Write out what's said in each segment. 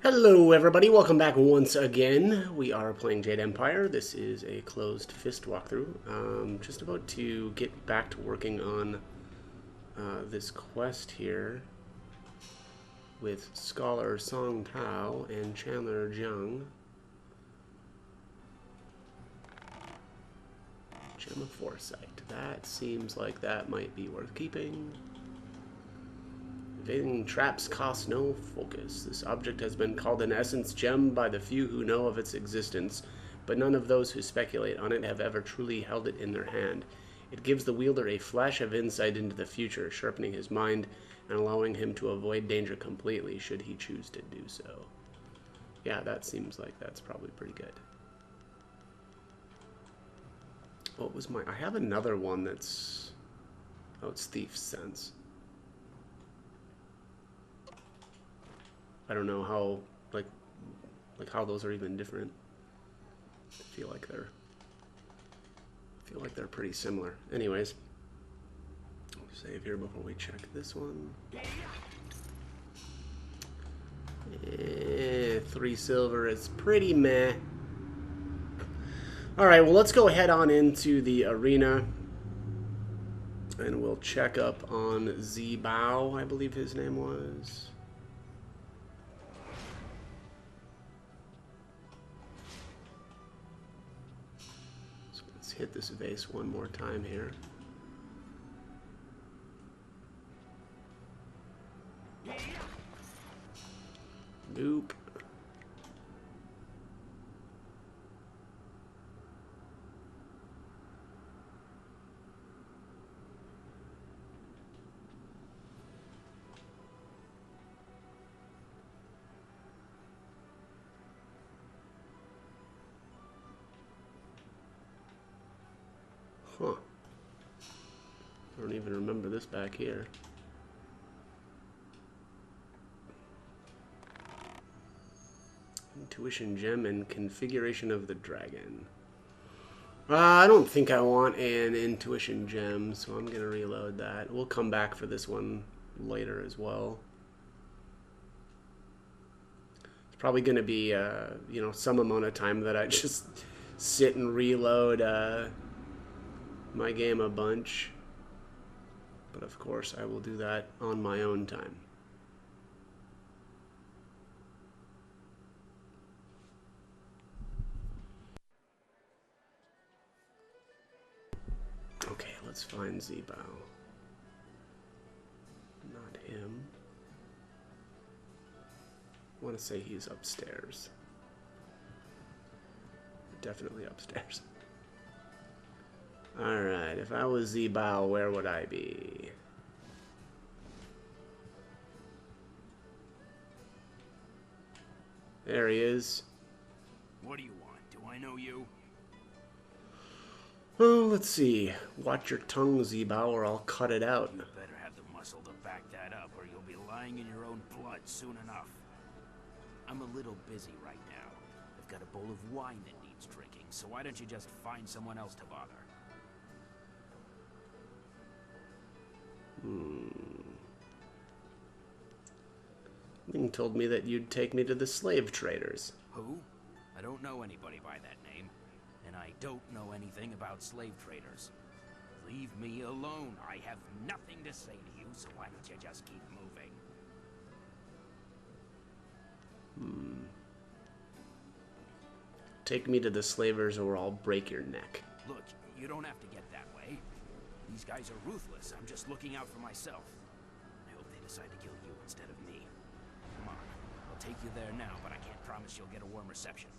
Hello everybody, welcome back once again. We are playing Jade Empire. This is a closed fist walkthrough. Just about to get back to working on this quest here with Scholar Song Tao and Chandler Jiang. Gem of Foresight. That seems like that might be worth keeping. Evading traps costs no focus. This object has been called an essence gem by the few who know of its existence, but none of those who speculate on it have ever truly held it in their hand. It gives the wielder a flash of insight into the future, sharpening his mind and allowing him to avoid danger completely should he choose to do so. Yeah, that seems like that's probably pretty good. What was my... I have another one that's... Oh, it's Thief's Sense. I don't know how, like how those are even different. I feel like they're pretty similar. Anyways, I'll save here before we check this one. 3 silver is pretty meh. All right, well, let's go head on into the arena, and we'll check up on Zibao, I believe his name was. Hit this vase one more time here. Nope. Huh. I don't even remember this back here. Intuition gem and configuration of the dragon. I don't think I want an intuition gem, so I'm going to reload that. We'll come back for this one later as well. It's probably going to be, you know, some amount of time that I just sit and reload my game a bunch, but of course I will do that on my own time. Okay, let's find Zibao. Not him. I want to say he's upstairs. Definitely upstairs. Alright, if I was Zibao, where would I be? There he is. What do you want? Do I know you? Oh, let's see. Watch your tongue, Zibao, or I'll cut it out. You better have the muscle to back that up, or you'll be lying in your own blood soon enough. I'm a little busy right now. I've got a bowl of wine that needs drinking, so why don't you just find someone else to bother? Ling told me that you'd take me to the slave traders. Who? I don't know anybody by that name, and I don't know anything about slave traders. Leave me alone. I have nothing to say to you, so why don't you just keep moving? Take me to the slavers or I'll break your neck. Look, you don't have to get that way. These guys are ruthless. I'm just looking out for myself. I hope they decide to kill you instead of me. Come on. I'll take you there now, but I can't promise you'll get a warm reception.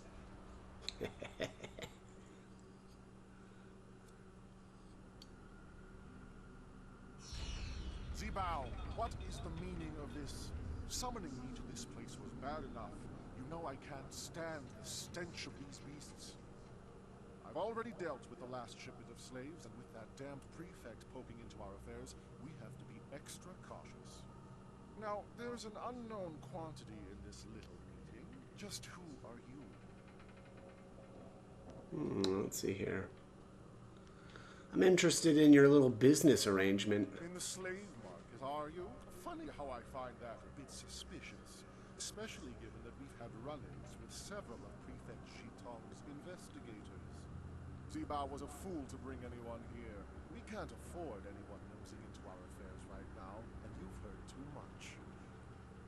Zibao, what is the meaning of this? Summoning me to this place was bad enough. You know I can't stand the stench of these beasts. I've already dealt with the last shipment of slaves, and with that damned prefect poking into our affairs, we have to be extra cautious. Now, there's an unknown quantity in this little meeting. Just who are you? Let's see here. I'm interested in your little business arrangement. In the slave market, are you? Funny how I find that a bit suspicious. especially given that we've had run-ins with several of Prefect Shitong's investigators. Zibao was a fool to bring anyone here. We can't afford anyone nosing into our affairs right now, and you've heard too much.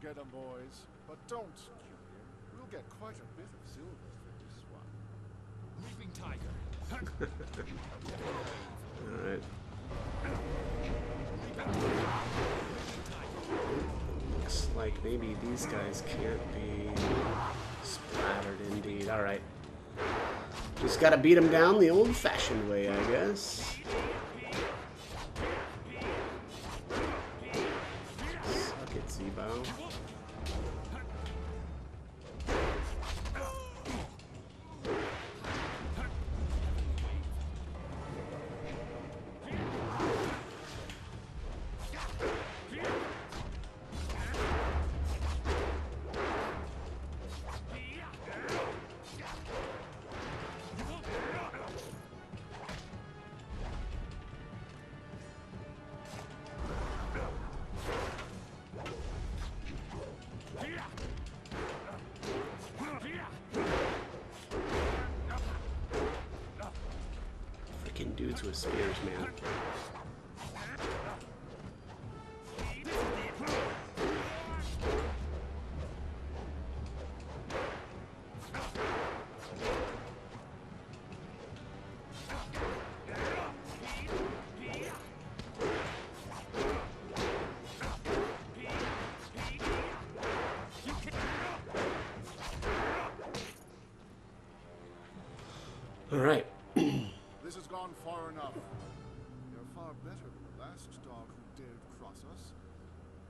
Get 'em, boys, but don't kill him. We'll get quite a bit of silver for this one. Leaping tiger. Alright. Looks like maybe these guys can't be splattered indeed. Alright. Just gotta beat them down the old-fashioned way, I guess. Suck it, Zibao. Freaking dudes with spears, man. All right. This has gone far enough. You're far better than the last dog who dared cross us.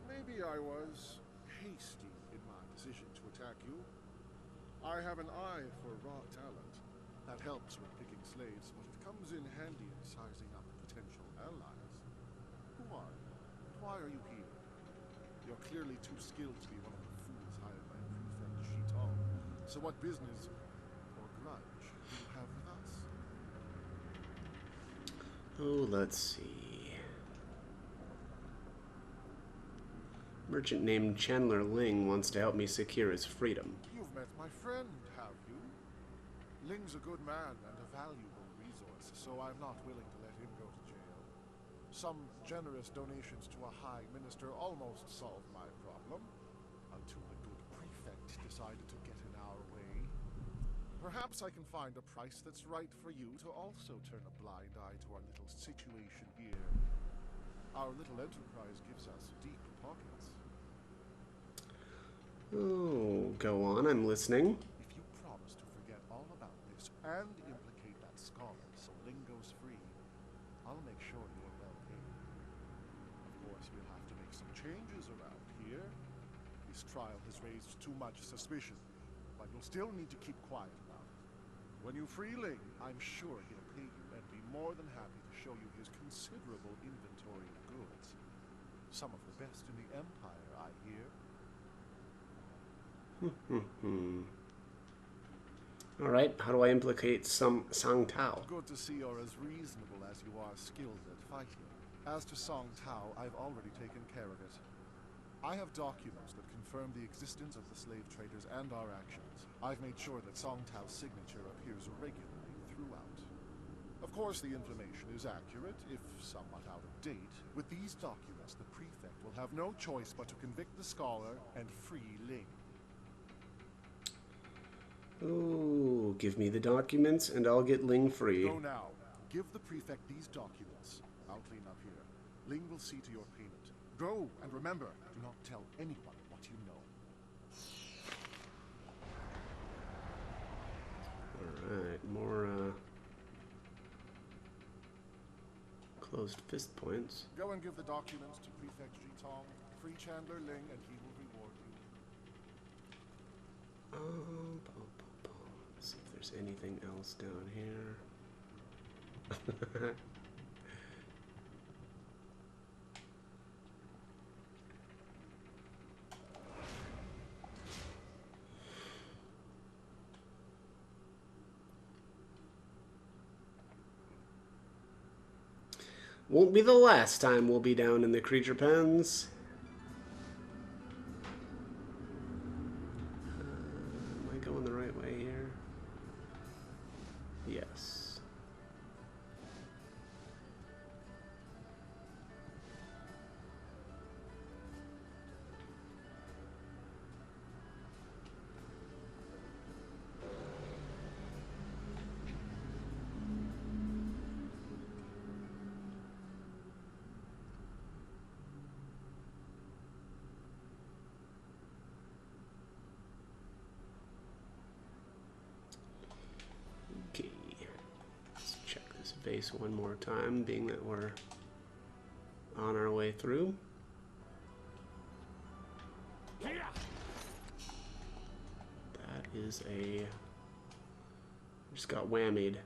Maybe I was hasty in my decision to attack you. I have an eye for raw talent. That helps with picking slaves, but it comes in handy in sizing up potential allies. Who are you? Why are you here? You're clearly too skilled to be one of the fools hired by Prefect Shitong. So what business or grudge do you have with us? Oh, let's see. Merchant named Chandler Ling wants to help me secure his freedom. You've met my friend, have you? Ling's a good man and a valuable resource, so I'm not willing to let him go to jail. Some generous donations to a high minister almost solved my problem, until the good prefect decided to get in our way. Perhaps I can find a price that's right for you to also turn a blind eye to our little situation here. Our little enterprise gives us deep pockets. Oh, go on, I'm listening. If you promise to forget all about this and implicate that scholar so Ling goes free, I'll make sure you're well paid. Of course, we'll have to make some changes around here. This trial has raised too much suspicion, but you'll still need to keep quiet about it. When you free Ling, I'm sure he'll pay you and be more than happy to show you his considerable inventory of goods. Some of the best in the Empire, I hear. Alright, how do I implicate Sang Tao? Good to see you're as reasonable as you are skilled at fighting. As to Song Tao, I've already taken care of it. I have documents that confirm the existence of the slave traders and our actions. I've made sure that Song Tao's signature appears regularly throughout. Of course, the information is accurate, if somewhat out of date. With these documents, the prefect will have no choice but to convict the scholar and free Ling. Oh, give me the documents and I'll get Ling free. Go now. Give the prefect these documents. I'll clean up here. Ling will see to your payment. Go, and remember, do not tell anyone what you know. Alright, more, closed fist points. Go and give the documents to Prefect Jitong. Free Chandler Ling, and he will reward you. Let's see if there's anything else down here. Won't be the last time we'll be down in the creature pens. going the right way here? Yes. Okay, let's check this base one more time, being that we're on our way through. That is a... just got whammied.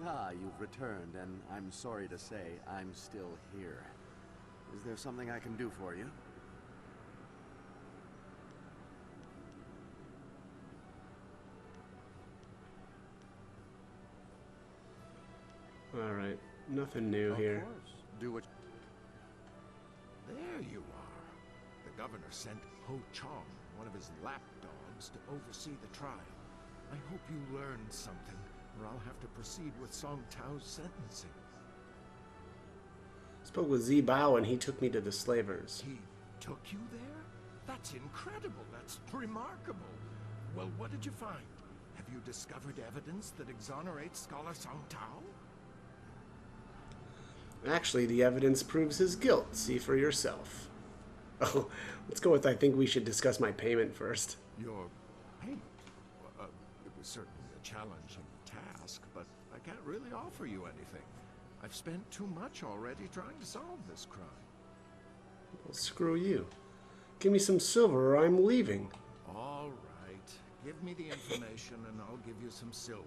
Ah, you've returned, and I'm sorry to say I'm still here. Is there something I can do for you? Alright, nothing new here. Of course. Do what... There you are. The governor sent Ho Chong, one of his lapdogs, to oversee the trial. I hope you learned something, or I'll have to proceed with Song Tao's sentencing. Spoke with Zi Bao and he took me to the slavers. He took you there? That's incredible. That's remarkable. Well, what did you find? Have you discovered evidence that exonerates Scholar Song Tao? Actually, the evidence proves his guilt. See for yourself. Oh, let's go with I think we should discuss my payment first. Your payment? It was certainly a challenging task, but I can't really offer you anything. I've spent too much already trying to solve this crime. Well, screw you. Give me some silver or I'm leaving. All right. Give me the information and I'll give you some silver.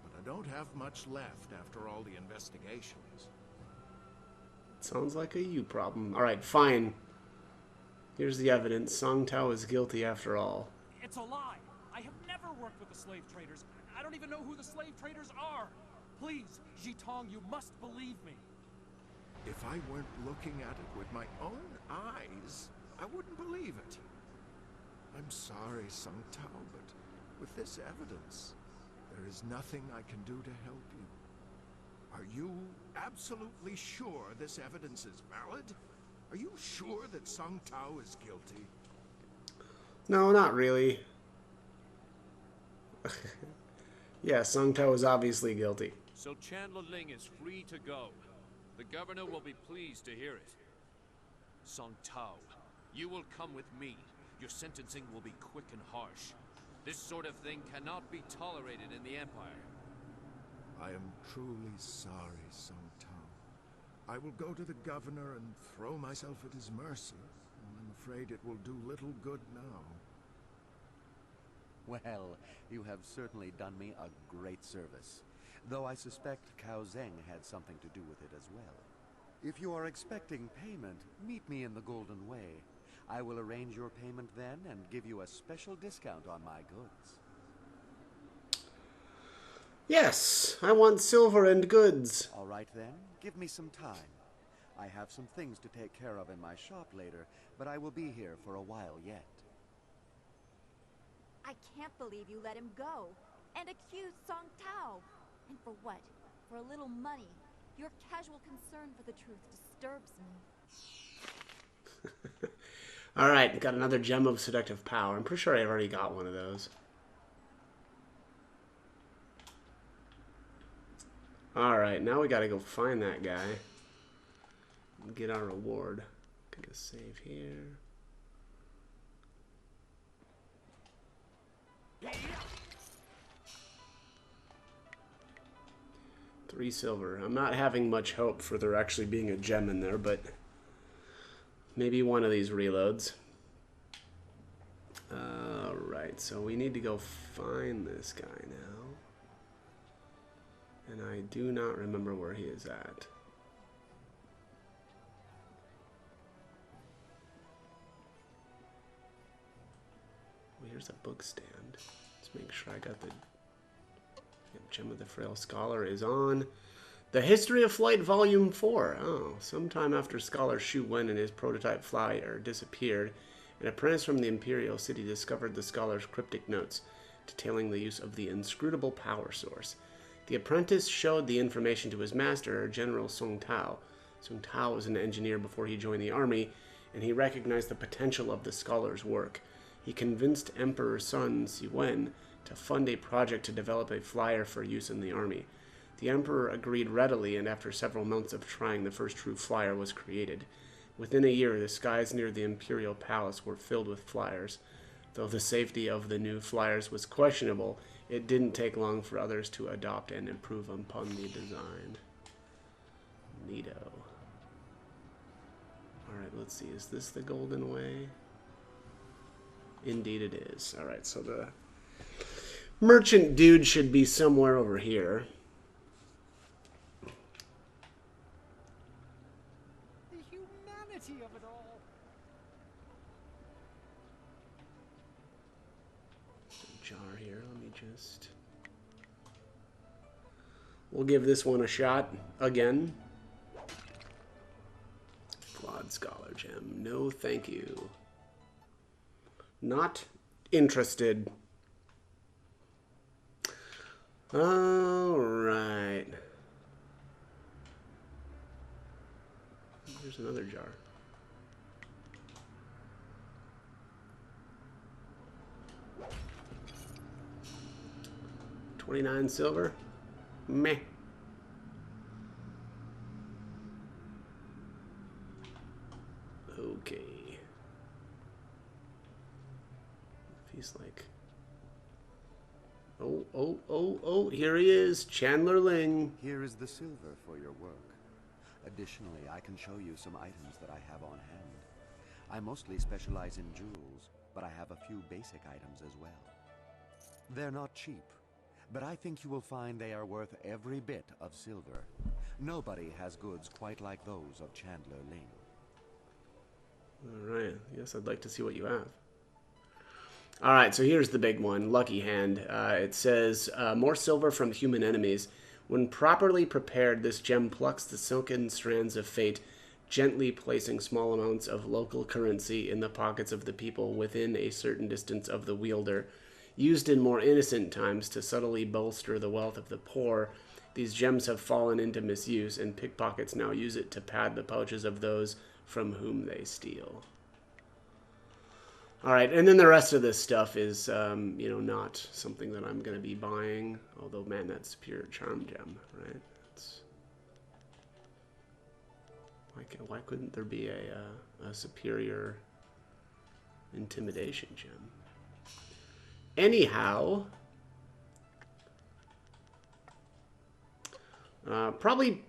But I don't have much left after all the investigations. Sounds like a you problem. Alright, fine. Here's the evidence. Song Tao is guilty after all. It's a lie. I have never worked with the slave traders. I don't even know who the slave traders are. Please, Jitong, you must believe me. If I weren't looking at it with my own eyes, I wouldn't believe it. I'm sorry, Song Tao, but with this evidence, there is nothing I can do to help you. Are you absolutely sure this evidence is valid? Are you sure that Song Tao is guilty? No, not really. Yeah, Song Tao is obviously guilty. So Chandler Ling is free to go. The governor will be pleased to hear it. Song Tao, you will come with me. Your sentencing will be quick and harsh. This sort of thing cannot be tolerated in the Empire. I am truly sorry, Song Tao. I will go to the governor and throw myself at his mercy. I'm afraid it will do little good now. Well, you have certainly done me a great service. Though I suspect Cao Zheng had something to do with it as well. If you are expecting payment, meet me in the Golden Way. I will arrange your payment then and give you a special discount on my goods. Yes, I want silver and goods. All right then, give me some time. I have some things to take care of in my shop later, but I will be here for a while yet. I can't believe you let him go and accuse Song Tao. And for what? For a little money. Your casual concern for the truth disturbs me. Alright, got another gem of seductive power. I'm pretty sure I already got one of those. Alright, now we gotta go find that guy. And get our reward. Gonna save here. $3 silver. I'm not having much hope for there actually being a gem in there, but maybe one of these reloads. Alright, so we need to go find this guy now. And I do not remember where he is at. Well, here's a book stand. Let's make sure I got the Gem of the Frail Scholar is on. The History of Flight Volume 4. Oh, sometime after Scholar Shu Wen and his prototype flyer disappeared, an apprentice from the Imperial City discovered the scholar's cryptic notes, detailing the use of the inscrutable power source. The apprentice showed the information to his master, General Song Tao. Song Tao was an engineer before he joined the army, and he recognized the potential of the scholar's work. He convinced Emperor Sun Siwen to fund a project to develop a flyer for use in the army. The Emperor agreed readily, and after several months of trying, the first true flyer was created. Within a year, the skies near the Imperial Palace were filled with flyers. Though the safety of the new flyers was questionable, it didn't take long for others to adopt and improve upon the design. Neato. Alright, let's see. Is this the Golden Way? Indeed it is. Alright, so the merchant dude should be somewhere over here. The humanity of it all. Jar here. Let me just... We'll give this one a shot again. Flawed Scholar Gem. No, thank you. Not interested. Alright. Here's another jar. $29 silver? Meh. Okay. He's like... Oh, here he is, Chandler Ling. Here is the silver for your work. Additionally, I can show you some items that I have on hand. I mostly specialize in jewels, but I have a few basic items as well. They're not cheap, but I think you will find they are worth every bit of silver. Nobody has goods quite like those of Chandler Ling. Alright, yes, I'd like to see what you have. Alright, so here's the big one, Lucky Hand. It says, more silver from human enemies. When properly prepared, this gem plucks the silken strands of fate, gently placing small amounts of local currency in the pockets of the people within a certain distance of the wielder. Used in more innocent times to subtly bolster the wealth of the poor, these gems have fallen into misuse, and pickpockets now use it to pad the pouches of those from whom they steal. Alright, and then the rest of this stuff is, you know, not something that I'm going to be buying. Although, man, that's Superior Charm Gem, right? It's... Why couldn't there be a Superior Intimidation Gem? Anyhow... probably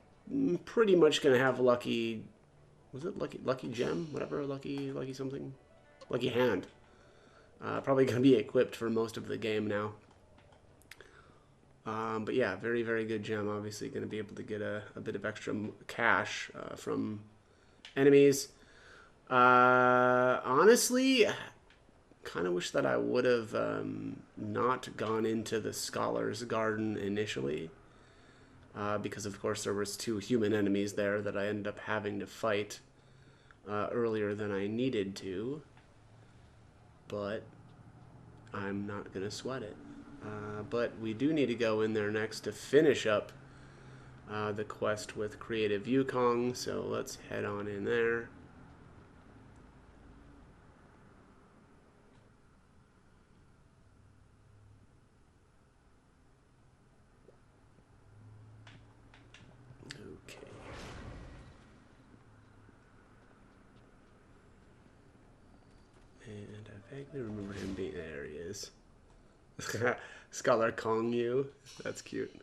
pretty much going to have Lucky... Was it Lucky Gem? Whatever, Lucky something? Lucky Hand. Probably going to be equipped for most of the game now. But yeah, very, very good gem. Obviously going to be able to get a bit of extra cash from enemies. Honestly, kind of wish that I would have not gone into the Scholar's Garden initially. Because, of course, there was 2 human enemies there that I ended up having to fight earlier than I needed to. But I'm not going to sweat it. But we do need to go in there next to finish up the quest with Creative Yukong, so let's head on in there. Okay. And I vaguely remember him being... There he is. Scholar Kong Yu. That's cute.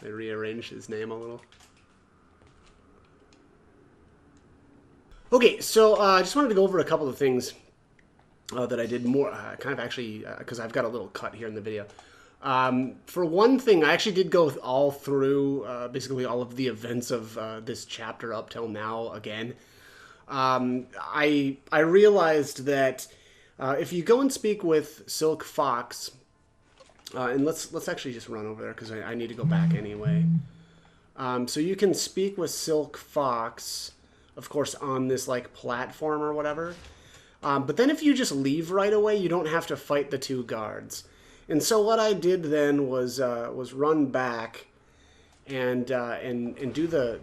They rearranged his name a little. Okay, so I just wanted to go over a couple of things that I did more, kind of actually, because I've got a little cut here in the video. For one thing, I actually did go all through basically all of the events of this chapter up till now again. I realized that if you go and speak with Silk Fox, And let's actually just run over there because I need to go back anyway. So you can speak with Silk Fox, of course, on this like platform or whatever. But then if you just leave right away, you don't have to fight the two guards. And so what I did then was run back and do the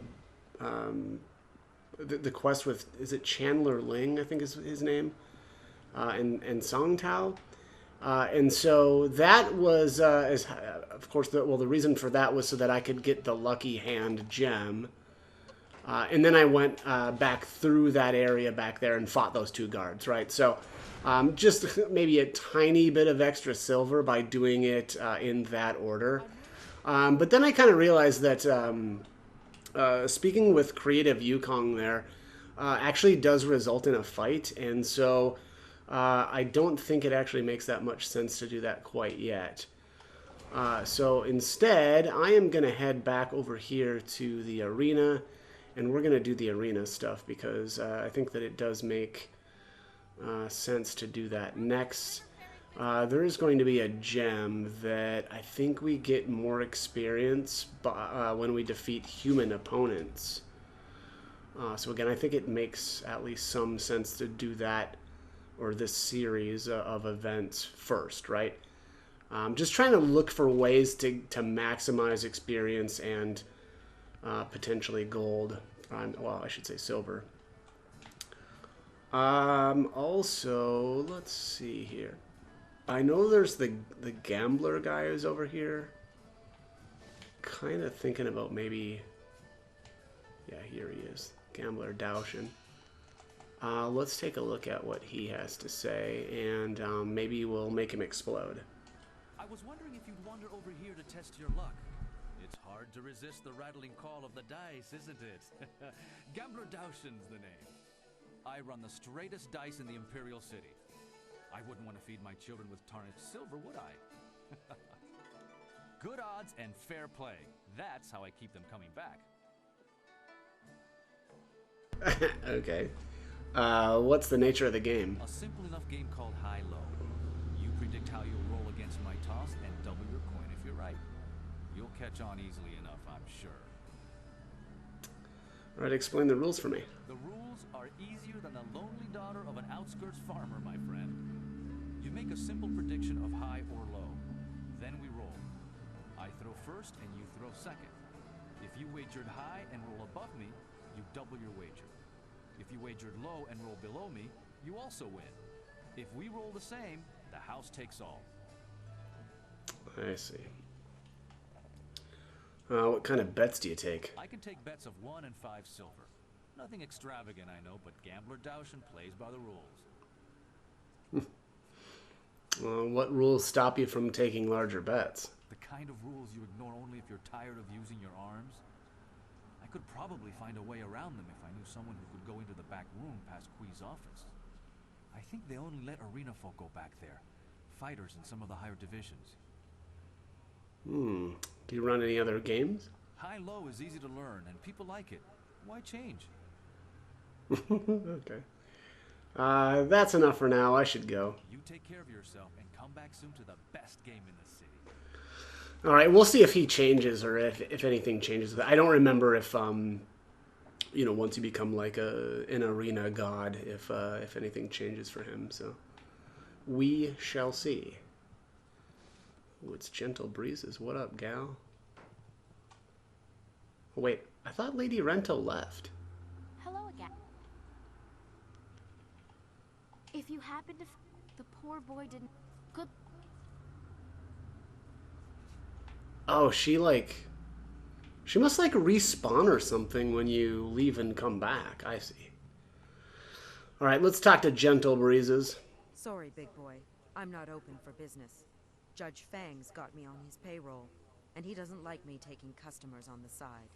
quest with, is it Chandler Ling, I think is his name, and Song Tao. And so that was, of course, the reason for that was so that I could get the Lucky Hand gem. And then I went back through that area back there and fought those two guards, right? So just maybe a tiny bit of extra silver by doing it in that order. But then I kind of realized that speaking with Creative Yukong there actually does result in a fight. And so I don't think it actually makes that much sense to do that quite yet. So instead, I am going to head back over here to the arena. And we're going to do the arena stuff because I think that it does make sense to do that next. There is going to be a gem that I think we get more experience when we defeat human opponents. So again, I think it makes at least some sense to do that, or this series of events first, right? Just trying to look for ways to maximize experience and potentially gold. Well, I should say silver. Also, let's see here. I know there's the gambler guy who's over here. Kind of thinking about maybe... Yeah, here he is. Gambler Daoshin. Let's take a look at what he has to say, and maybe we'll make him explode. I was wondering if you'd wander over here to test your luck. It's hard to resist the rattling call of the dice, isn't it? Gambler Daoshin's the name. I run the straightest dice in the Imperial City. I wouldn't want to feed my children with tarnished silver, would I? Good odds and fair play. That's how I keep them coming back. Okay. What's the nature of the game? A simple enough game called high-low. You predict how you'll roll against my toss and double your coin if you're right. You'll catch on easily enough, I'm sure. All right, explain the rules for me. The rules are easier than the lonely daughter of an outskirts farmer, my friend. You make a simple prediction of high or low. Then we roll. I throw first and you throw second. If you wagered high and roll above me, you double your wager. If you wagered low and roll below me, you also win. If we roll the same, the house takes all. I see. What kind of bets do you take? I can take bets of 1 and 5 silver. Nothing extravagant, I know, but Gambler Daoshin plays by the rules. What rules stop you from taking larger bets? The kind of rules you ignore only if you're tired of using your arms. I could probably find a way around them if I knew someone who could go into the back room past Kui's office. I think they only let arena folk go back there. Fighters in some of the higher divisions. Do you run any other games? High-low is easy to learn, and people like it. Why change? Okay. That's enough for now. I should go. You take care of yourself and come back soon to the best game in the city. All right, we'll see if he changes or if anything changes. I don't remember if you know, once you become like an arena god, if anything changes for him. So we shall see. Ooh, it's Gentle Breezes. What up, gal? Oh, wait, I thought Lady Rento left. Hello again. If you happen to... the poor boy didn't... Good... Oh, she must like respawn or something when you leave and come back. I see. All right, let's talk to Gentle Breezes. Sorry, big boy. I'm not open for business. Judge Fang's got me on his payroll, and he doesn't like me taking customers on the side.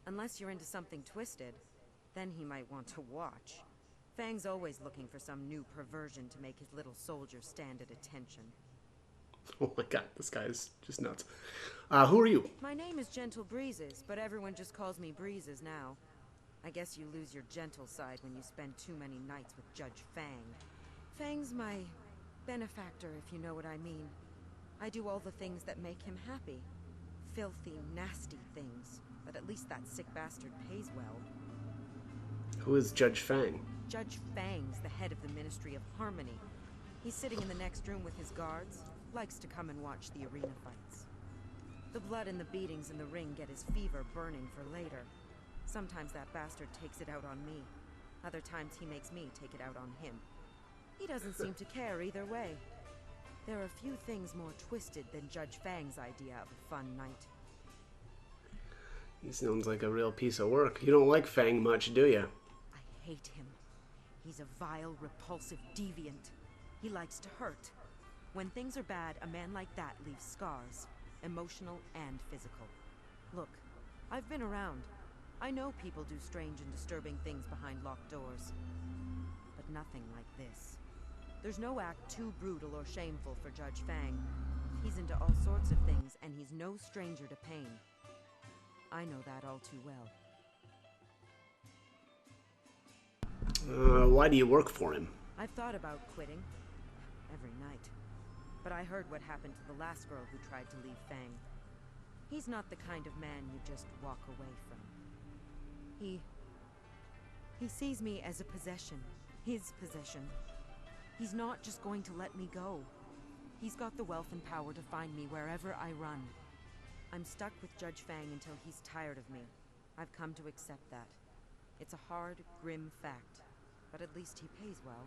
Unless you're into something twisted, then he might want to watch. Fang's always looking for some new perversion to make his little soldier stand at attention. Oh my god, this guy is just nuts. Who are you? My name is Gentle Breezes, but everyone just calls me Breezes now. I guess you lose your gentle side when you spend too many nights with Judge Fang. Fang's my benefactor, if you know what I mean. I do all the things that make him happy. Filthy, nasty things. But at least that sick bastard pays well. Who is Judge Fang? Judge Fang's the head of the Ministry of Harmony. He's sitting in the next room with his guards. Likes to come and watch the arena fights. The blood and the beatings in the ring get his fever burning for later. Sometimes that bastard takes it out on me. Other times he makes me take it out on him. He doesn't seem to care either way. There are few things more twisted than Judge Fang's idea of a fun night. He sounds like a real piece of work. You don't like Fang much, do you? I hate him. He's a vile, repulsive deviant. He likes to hurt. When things are bad, a man like that leaves scars, emotional and physical. Look, I've been around. I know people do strange and disturbing things behind locked doors. But nothing like this. There's no act too brutal or shameful for Judge Fang. He's into all sorts of things, and he's no stranger to pain. I know that all too well. Why do you work for him? I've thought about quitting. Every night. But I heard what happened to the last girl who tried to leave Fang. He's not the kind of man you just walk away from. He sees me as a possession. His possession. He's not just going to let me go. He's got the wealth and power to find me wherever I run. I'm stuck with Judge Fang until he's tired of me. I've come to accept that. It's a hard, grim fact. But at least he pays well.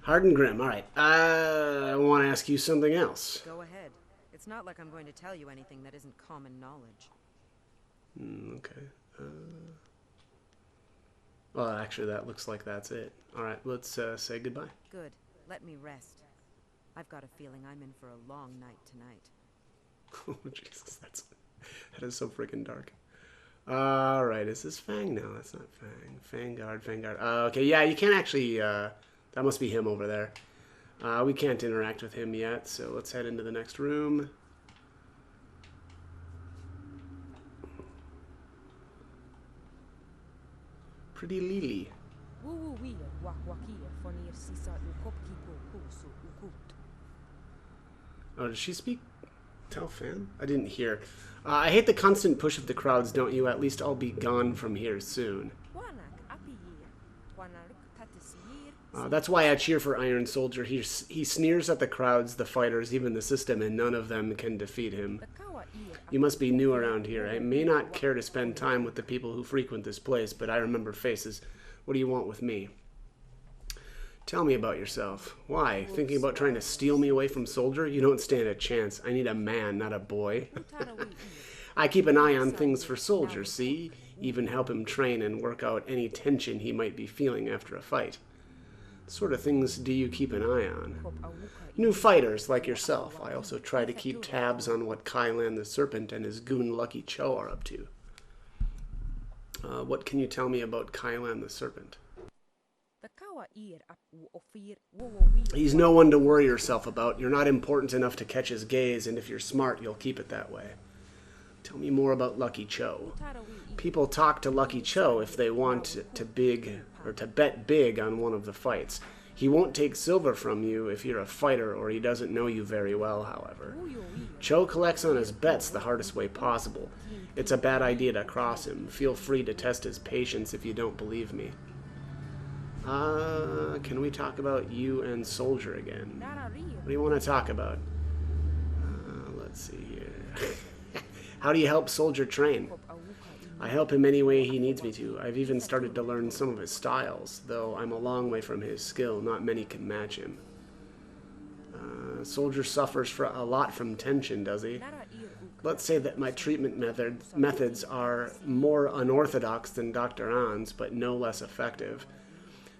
Hard and grim. All right. I want to ask you something else. Go ahead. It's not like I'm going to tell you anything that isn't common knowledge. Okay. Well, actually, that looks like that's it. All right, let's say goodbye. Good. Let me rest. I've got a feeling I'm in for a long night tonight. Oh, Jesus, that is so freaking dark. All right, is this Fang? No, that's not Fang. Fangard. Okay, yeah, you can't actually... that must be him over there. We can't interact with him yet, so let's head into the next room. Pretty Lily. Oh, does she speak Taofan? I didn't hear. I hate the constant push of the crowds, don't you? At least I'll be gone from here soon. That's why I cheer for Iron Soldier. He sneers at the crowds, the fighters, even the system, and none of them can defeat him. You must be new around here. I may not care to spend time with the people who frequent this place, but I remember faces. What do you want with me? Tell me about yourself. Why? Thinking about trying to steal me away from Soldier? You don't stand a chance. I need a man, not a boy. I keep an eye on things for Soldier, see? Even help him train and work out any tension he might be feeling after a fight. What sort of things do you keep an eye on? New fighters like yourself. I also try to keep tabs on what Kailan the Serpent and his goon Lucky Cho are up to. What can you tell me about Kailan the Serpent? He's no one to worry yourself about. You're not important enough to catch his gaze, and if you're smart, you'll keep it that way. Tell me more about Lucky Cho. People talk to Lucky Cho if they want to bet big on one of the fights. He won't take silver from you if you're a fighter or he doesn't know you very well, however. Cho collects on his bets the hardest way possible. It's a bad idea to cross him. Feel free to test his patience if you don't believe me. Can we talk about you and Soldier again? What do you want to talk about? Let's see here. How do you help Soldier train? I help him any way he needs me to. I've even started to learn some of his styles, though I'm a long way from his skill. Not many can match him. Soldier suffers a lot from tension, does he? Let's say that my treatment methods are more unorthodox than Dr. An's, but no less effective.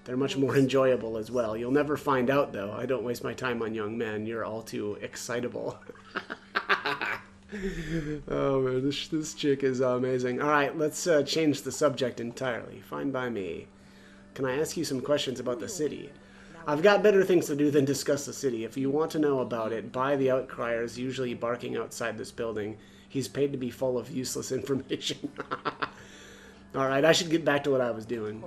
They're much more enjoyable as well. You'll never find out, though. I don't waste my time on young men. You're all too excitable. Oh, man, this chick is amazing. All right, let's change the subject entirely. Fine by me. Can I ask you some questions about the city? I've got better things to do than discuss the city. If you want to know about it, buy the Outcriers, usually barking outside this building. He's paid to be full of useless information. All right, I should get back to what I was doing.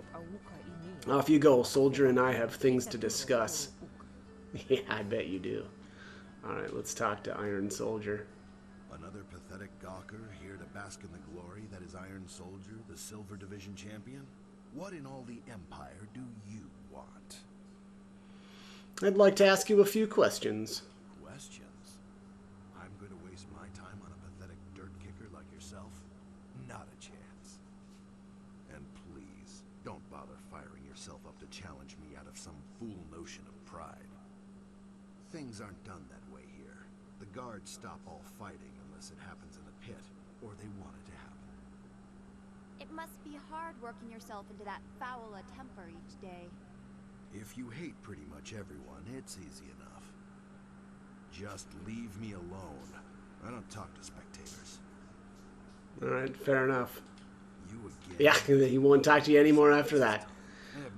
Off you go. Soldier and I have things to discuss. Yeah, I bet you do. Alright, let's talk to Iron Soldier. Another pathetic gawker here to bask in the glory that is Iron Soldier, the Silver Division champion? What in all the Empire do you want? I'd like to ask you a few questions. Questions? I'm going to waste my time on a pathetic dirt kicker like yourself? Not a chance. And please, don't bother firing yourself up to challenge me out of some fool notion of pride. Things aren't done that way here. The guards stop all fighting unless it happens in the pit, or they want it to happen. It must be hard working yourself into that foul a temper each day. If you hate pretty much everyone, it's easy enough. Just leave me alone. I don't talk to spectators. Alright, fair enough. You again? Yeah, he won't talk to you anymore after that.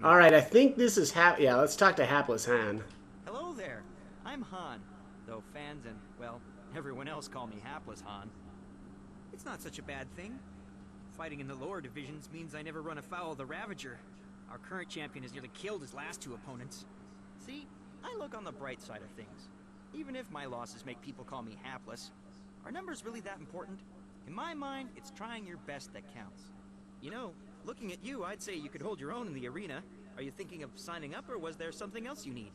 Alright, I think this is yeah, let's talk to Hapless Han. Hello there. I'm Han, though fans and, well, everyone else call me Hapless Han. It's not such a bad thing. Fighting in the lower divisions means I never run afoul of the Ravager. Our current champion has nearly killed his last two opponents. See, I look on the bright side of things. Even if my losses make people call me hapless, are numbers really that important? In my mind, it's trying your best that counts. You know, looking at you, I'd say you could hold your own in the arena. Are you thinking of signing up, or was there something else you need?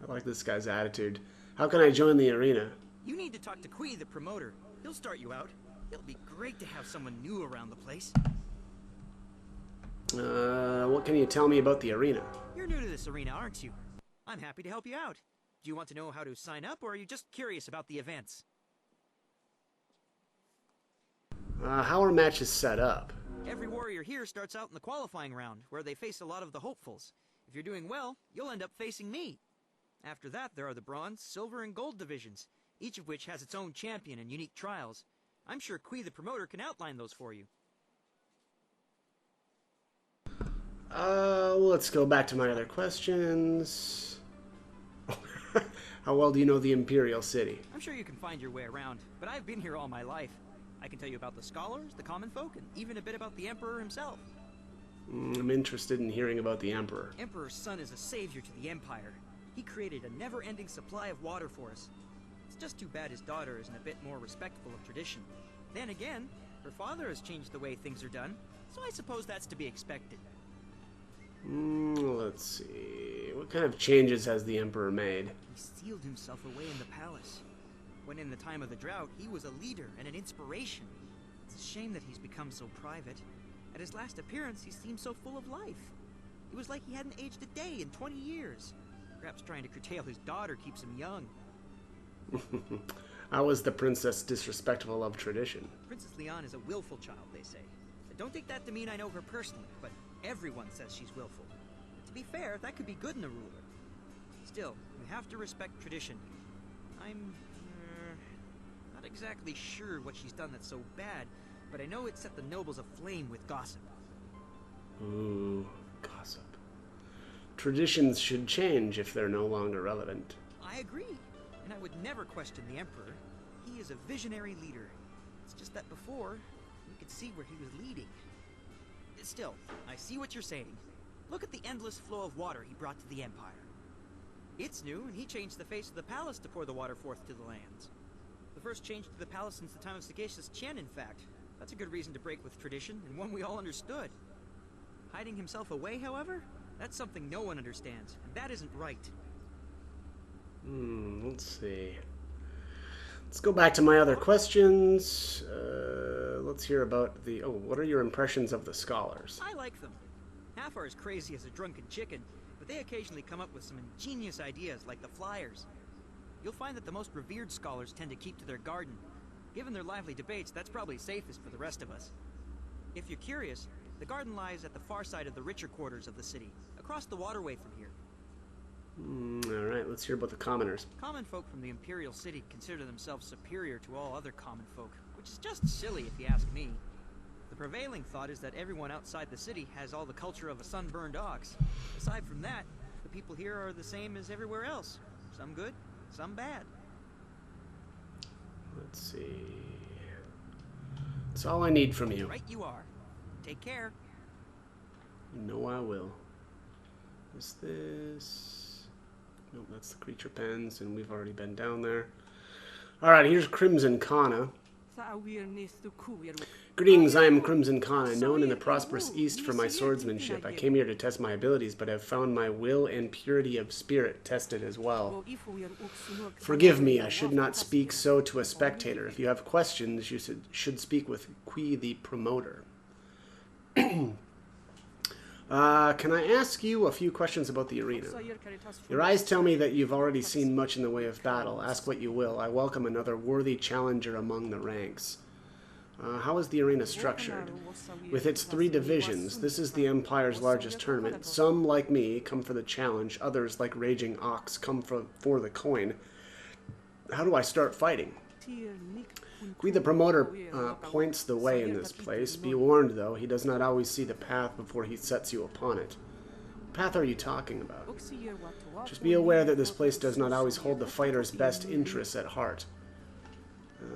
I like this guy's attitude. How can I join the arena? You need to talk to Kui, the promoter. He'll start you out. It'll be great to have someone new around the place. What can you tell me about the arena? You're new to this arena, aren't you? I'm happy to help you out. Do you want to know how to sign up, or are you just curious about the events? How are matches set up? Every warrior here starts out in the qualifying round, where they face a lot of the hopefuls. If you're doing well, you'll end up facing me. After that, there are the bronze, silver, and gold divisions, each of which has its own champion and unique trials. I'm sure Kui the promoter can outline those for you. Let's go back to my other questions. How well do you know the Imperial City? I'm sure you can find your way around, but I've been here all my life. I can tell you about the scholars, the common folk, and even a bit about the Emperor himself. I'm interested in hearing about the Emperor. Emperor's son is a savior to the Empire. He created a never-ending supply of water for us. It's just too bad his daughter isn't a bit more respectful of tradition. Then again, her father has changed the way things are done, so I suppose that's to be expected. Let's see. What kind of changes has the Emperor made? He sealed himself away in the palace. When in the time of the drought, he was a leader and an inspiration. It's a shame that he's become so private. At his last appearance, he seemed so full of life. It was like he hadn't aged a day in 20 years. Perhaps trying to curtail his daughter keeps him young. How is the princess disrespectful of tradition? Princess Leon is a willful child, they say. I don't take that to mean I know her personally, but everyone says she's willful. To be fair, that could be good in a ruler. Still, we have to respect tradition. I'm not exactly sure what she's done that's so bad, but I know it set the nobles aflame with gossip. Ooh, gossip. Traditions should change if they're no longer relevant. I agree, and I would never question the Emperor. He is a visionary leader. It's just that before, we could see where he was leading. Still, I see what you're saying. Look at the endless flow of water he brought to the Empire. It's new, and he changed the face of the palace to pour the water forth to the lands. The first change to the palace since the time of sagacious Chen, in fact. That's a good reason to break with tradition, and one we all understood. Hiding himself away, however? That's something no one understands, and that isn't right. Let's see. Let's go back to my other questions. Let's hear about the... Oh, what are your impressions of the scholars? I like them. Half are as crazy as a drunken chicken, but they occasionally come up with some ingenious ideas, like the flyers. You'll find that the most revered scholars tend to keep to their garden. Given their lively debates, that's probably safest for the rest of us. If you're curious, the garden lies at the far side of the richer quarters of the city, across the waterway from here. Alright, let's hear about the commoners. Common folk from the Imperial City consider themselves superior to all other common folk, which is just silly if you ask me. The prevailing thought is that everyone outside the city has all the culture of a sunburned ox. Aside from that, the people here are the same as everywhere else. Some good, some bad. Let's see... That's all I need from you. Right you are. Take care. You know I will. Is this... Nope, that's the creature pens, and we've already been down there. Alright, here's Crimson Kana. Greetings, I am Crimson Kana, known in the prosperous East for my swordsmanship. I came here to test my abilities, but have found my will and purity of spirit tested as well. Forgive me, I should not speak so to a spectator. If you have questions, you should speak with Qui the promoter. Can I ask you a few questions about the arena? Your eyes tell me that you've already seen much in the way of battle. Ask what you will. I welcome another worthy challenger among the ranks. How is the arena structured? With its 3 divisions, this is the Empire's largest tournament. Some, like me, come for the challenge. Others, like Raging Ox, come for the coin. How do I start fighting? Qui the promoter points the way in this place. Be warned, though, he does not always see the path before he sets you upon it. What path are you talking about? Just be aware that this place does not always hold the fighter's best interests at heart.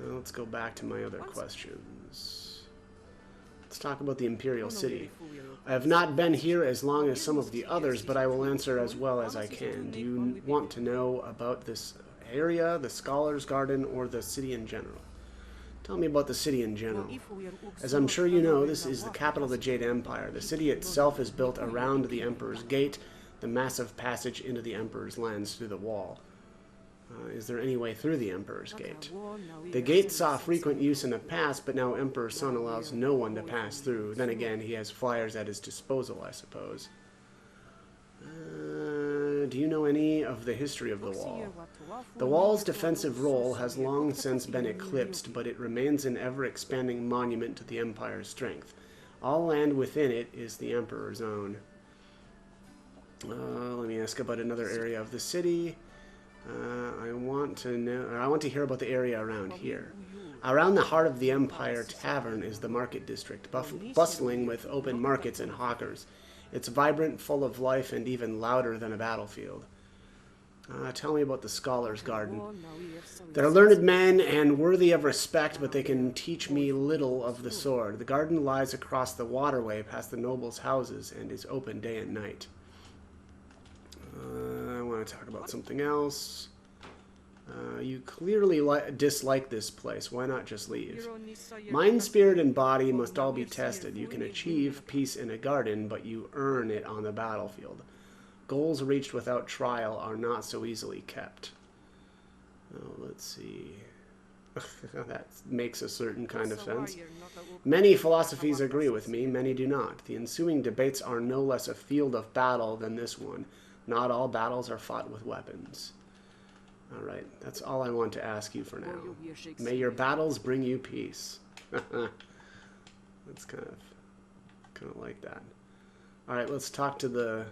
Let's go back to my other questions. Let's talk about the Imperial City. I have not been here as long as some of the others, but I will answer as well as I can. Do you want to know about this area, the Scholar's Garden, or the city in general? Tell me about the city in general. As I'm sure you know, this is the capital of the Jade Empire. The city itself is built around the Emperor's Gate, the massive passage into the Emperor's lands through the wall. Is there any way through the Emperor's Gate? The gate saw frequent use in the past, but now Emperor Sun allows no one to pass through. Then again, he has flyers at his disposal, I suppose. Do you know any of the history of the wall? The wall's defensive role has long since been eclipsed, but it remains an ever-expanding monument to the Empire's strength. All land within it is the Emperor's own. Let me ask about another area of the city. I want to hear about the area around here. Around the heart of the Empire Tavern is the market district, bustling with open markets and hawkers. It's vibrant, full of life, and even louder than a battlefield. Tell me about the Scholar's Garden. They're learned men and worthy of respect, but they can teach me little of the sword. The garden lies across the waterway past the nobles' houses and is open day and night. I want to talk about something else. You clearly dislike this place. Why not just leave? Mind, spirit, and body must all be tested. You can achieve peace in a garden, but you earn it on the battlefield. Goals reached without trial are not so easily kept. Oh, let's see. That makes a certain kind of sense. Many philosophies agree with me, many do not. The ensuing debates are no less a field of battle than this one. Not all battles are fought with weapons. Alright, that's all I want to ask you for now. May your battles bring you peace. That's kind of like that. Alright, let's talk to the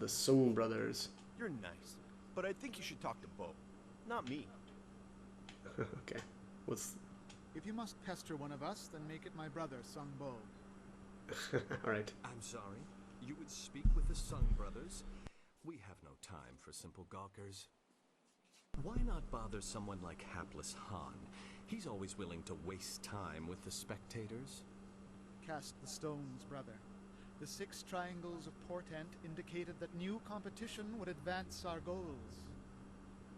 Sung brothers. You're nice, but I think you should talk to Bo, not me. Okay. If you must pester one of us, then make it my brother, Sung Bo. Alright. I'm sorry. You would speak with the Sung brothers? We have no time for simple gawkers. Why not bother someone like hapless Han? He's always willing to waste time with the spectators. Cast the stones, brother. The 6 triangles of portent indicated that new competition would advance our goals.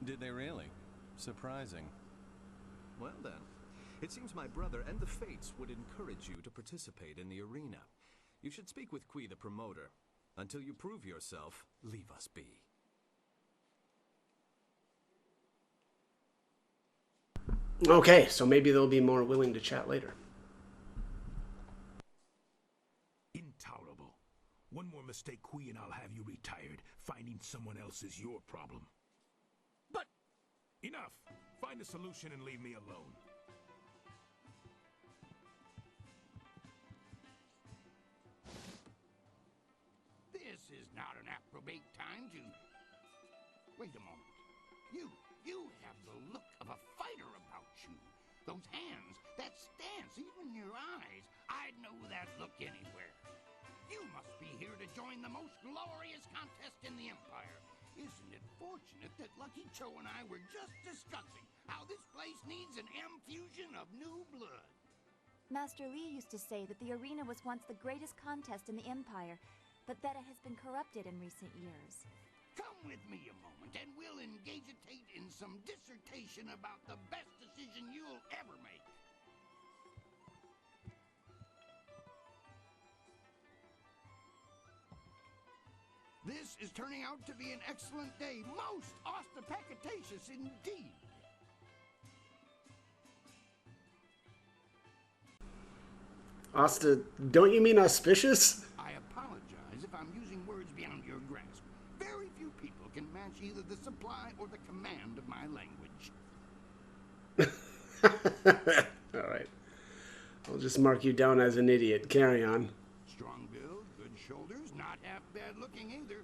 Did they really? Surprising. Well then, it seems my brother and the Fates would encourage you to participate in the arena. You should speak with Qui the promoter. Until you prove yourself, leave us be. Okay, so maybe they'll be more willing to chat later. Intolerable. One more mistake, Qui, and I'll have you retired. Finding someone else is your problem. But enough. Find a solution and leave me alone. This is not an appropriate time to... Wait a moment. You have the look of a fighter about you. Those hands, that stance, even your eyes. I'd know that look anywhere. You must be here to join the most glorious contest in the Empire. Isn't it fortunate that Lucky Cho and I were just discussing how this place needs an M-fusion of new blood? Master Li used to say that the arena was once the greatest contest in the Empire, but that it has been corrupted in recent years. Come with me a moment and we'll engagitate in some dissertation about the best decision you'll ever make. This is turning out to be an excellent day, most ostentatious indeed. Don't you mean auspicious? I apologize if I'm using words beyond your grasp. Very few people can match either the supply or the command of my language. Alright. I'll just mark you down as an idiot. Carry on. Strong build, good shoulders, not half bad looking either.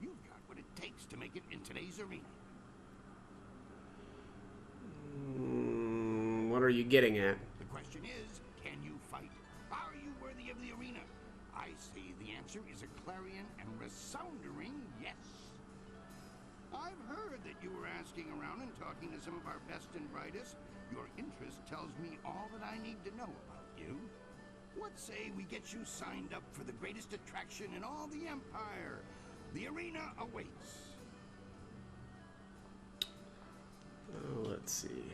You've got what it takes to make it in today's arena. What are you getting at? The question is, can you fight? Are you worthy of the arena? I say the answer is a clarion and resounding yes. I've heard that you were asking around and talking to some of our best and brightest. Your interest tells me all that I need to know about you. What say we get you signed up for the greatest attraction in all the Empire? The arena awaits. Let's see.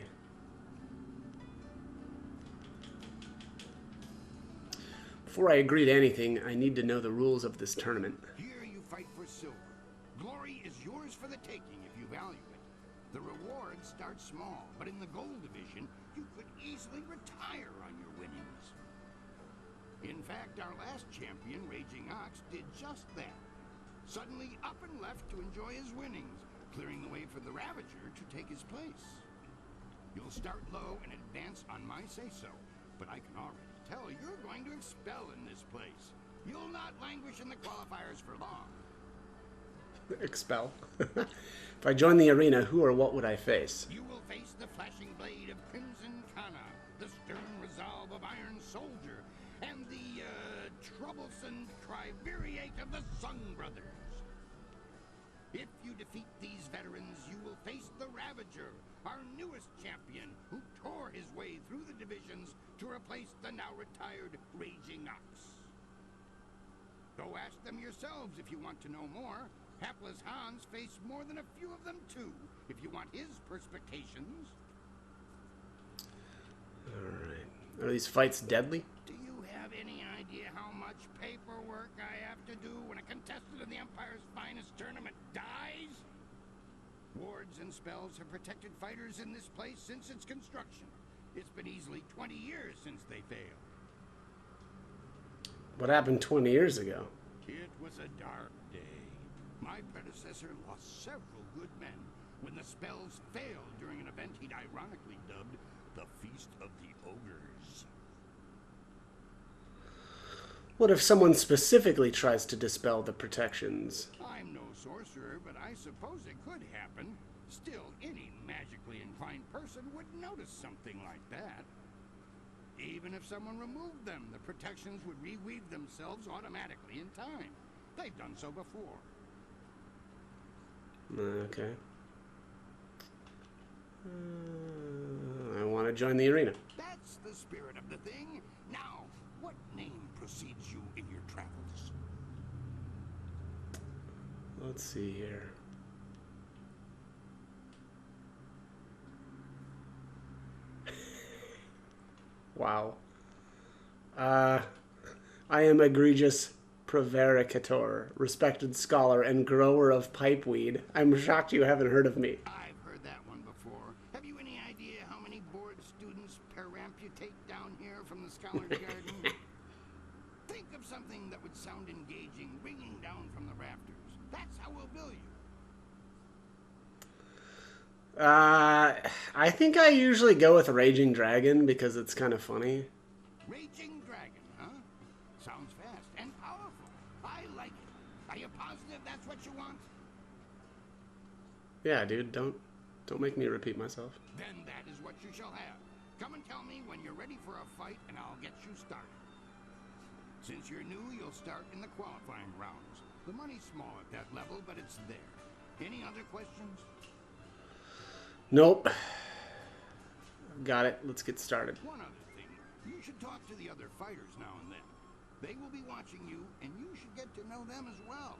Before I agree to anything, I need to know the rules of this tournament. Here you fight for silver. Glory is yours for the taking if you value it. The rewards start small, but in the gold division, you could easily retire on your winnings. In fact, our last champion, Raging Ox, did just that. Suddenly up and left to enjoy his winnings, clearing the way for the Ravager to take his place. You'll start low and advance on my say-so, but I can already tell you're going to expel in this place. You'll not languish in the qualifiers for long. Expel? If I join the arena, who or what would I face? You will face the flashing blade of Crimson Kana, the stern resolve of Iron Soldier, and the, troublesome Triviriate of the Sun Brothers. If you defeat these veterans, you will face the Ravager, our newest champion, who tore his way through the divisions to replace the now-retired Raging Ox. Go ask them yourselves if you want to know more. Hapless Hans faced more than a few of them too, if you want his perspications. Alright. Are these fights deadly? Do you have any idea how much paperwork I have to do when a contestant of the Empire's finest tournament dies? Wards and spells have protected fighters in this place since its construction. It's been easily 20 years since they failed. What happened 20 years ago? It was a dark day. My predecessor lost several good men when the spells failed during an event he'd ironically dubbed the Feast of the Ogres. What if someone specifically tries to dispel the protections? I'm no sorcerer, but I suppose it could happen. Still, any magically inclined person would notice something like that. Even if someone removed them, the protections would reweave themselves automatically in time. They've done so before. Okay. I want to join the arena. That's the spirit of the thing. Now, what name precedes you in your travels? Let's see here. Wow. I am egregious prevaricator, respected scholar, and grower of pipeweed. I'm shocked you haven't heard of me. I've heard that one before. Have you any idea how many board students peramputate down here from the Scholar's Garden? Think of something that would sound engaging, ringing down from the rafters. That's how we'll bill you. I think I usually go with Raging Dragon because it's kind of funny. Raging Dragon, huh? Sounds fast and powerful. I like it. Are you positive that's what you want? Yeah, dude, don't make me repeat myself. Then that is what you shall have. Come and tell me when you're ready for a fight and I'll get you started. Since you're new, you'll start in the qualifying rounds. The money's small at that level, but it's there. Any other questions? Nope. Got it. Let's get started. One other thing. You should talk to the other fighters now and then. They will be watching you, and you should get to know them as well.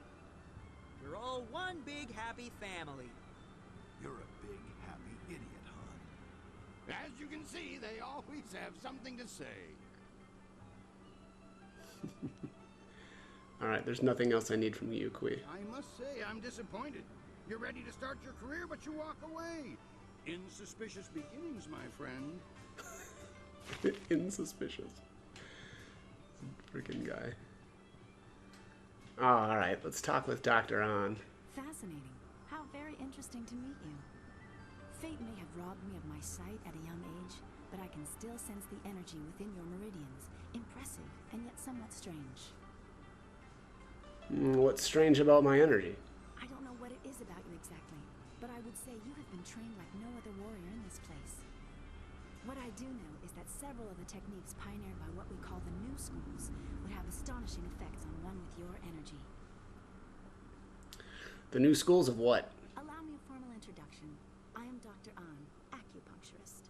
We're all one big happy family. You're a big, happy idiot, Han. As you can see, they always have something to say. Alright, there's nothing else I need from you, Kui. I must say, I'm disappointed. You're ready to start your career, but you walk away. Insuspicious beginnings, my friend. Insuspicious. Freaking guy. Alright, let's talk with Dr. An. Fascinating. How very interesting to meet you. Fate may have robbed me of my sight at a young age, but I can still sense the energy within your meridians. Impressive, and yet somewhat strange. What's strange about my energy? I don't know what it is about you exactly, but I would say you have been trained like no other warrior in this place. What I do know is that several of the techniques pioneered by what we call the new schools would have astonishing effects on one with your energy. The new schools of what? Allow me a formal introduction. I am Dr. An, acupuncturist.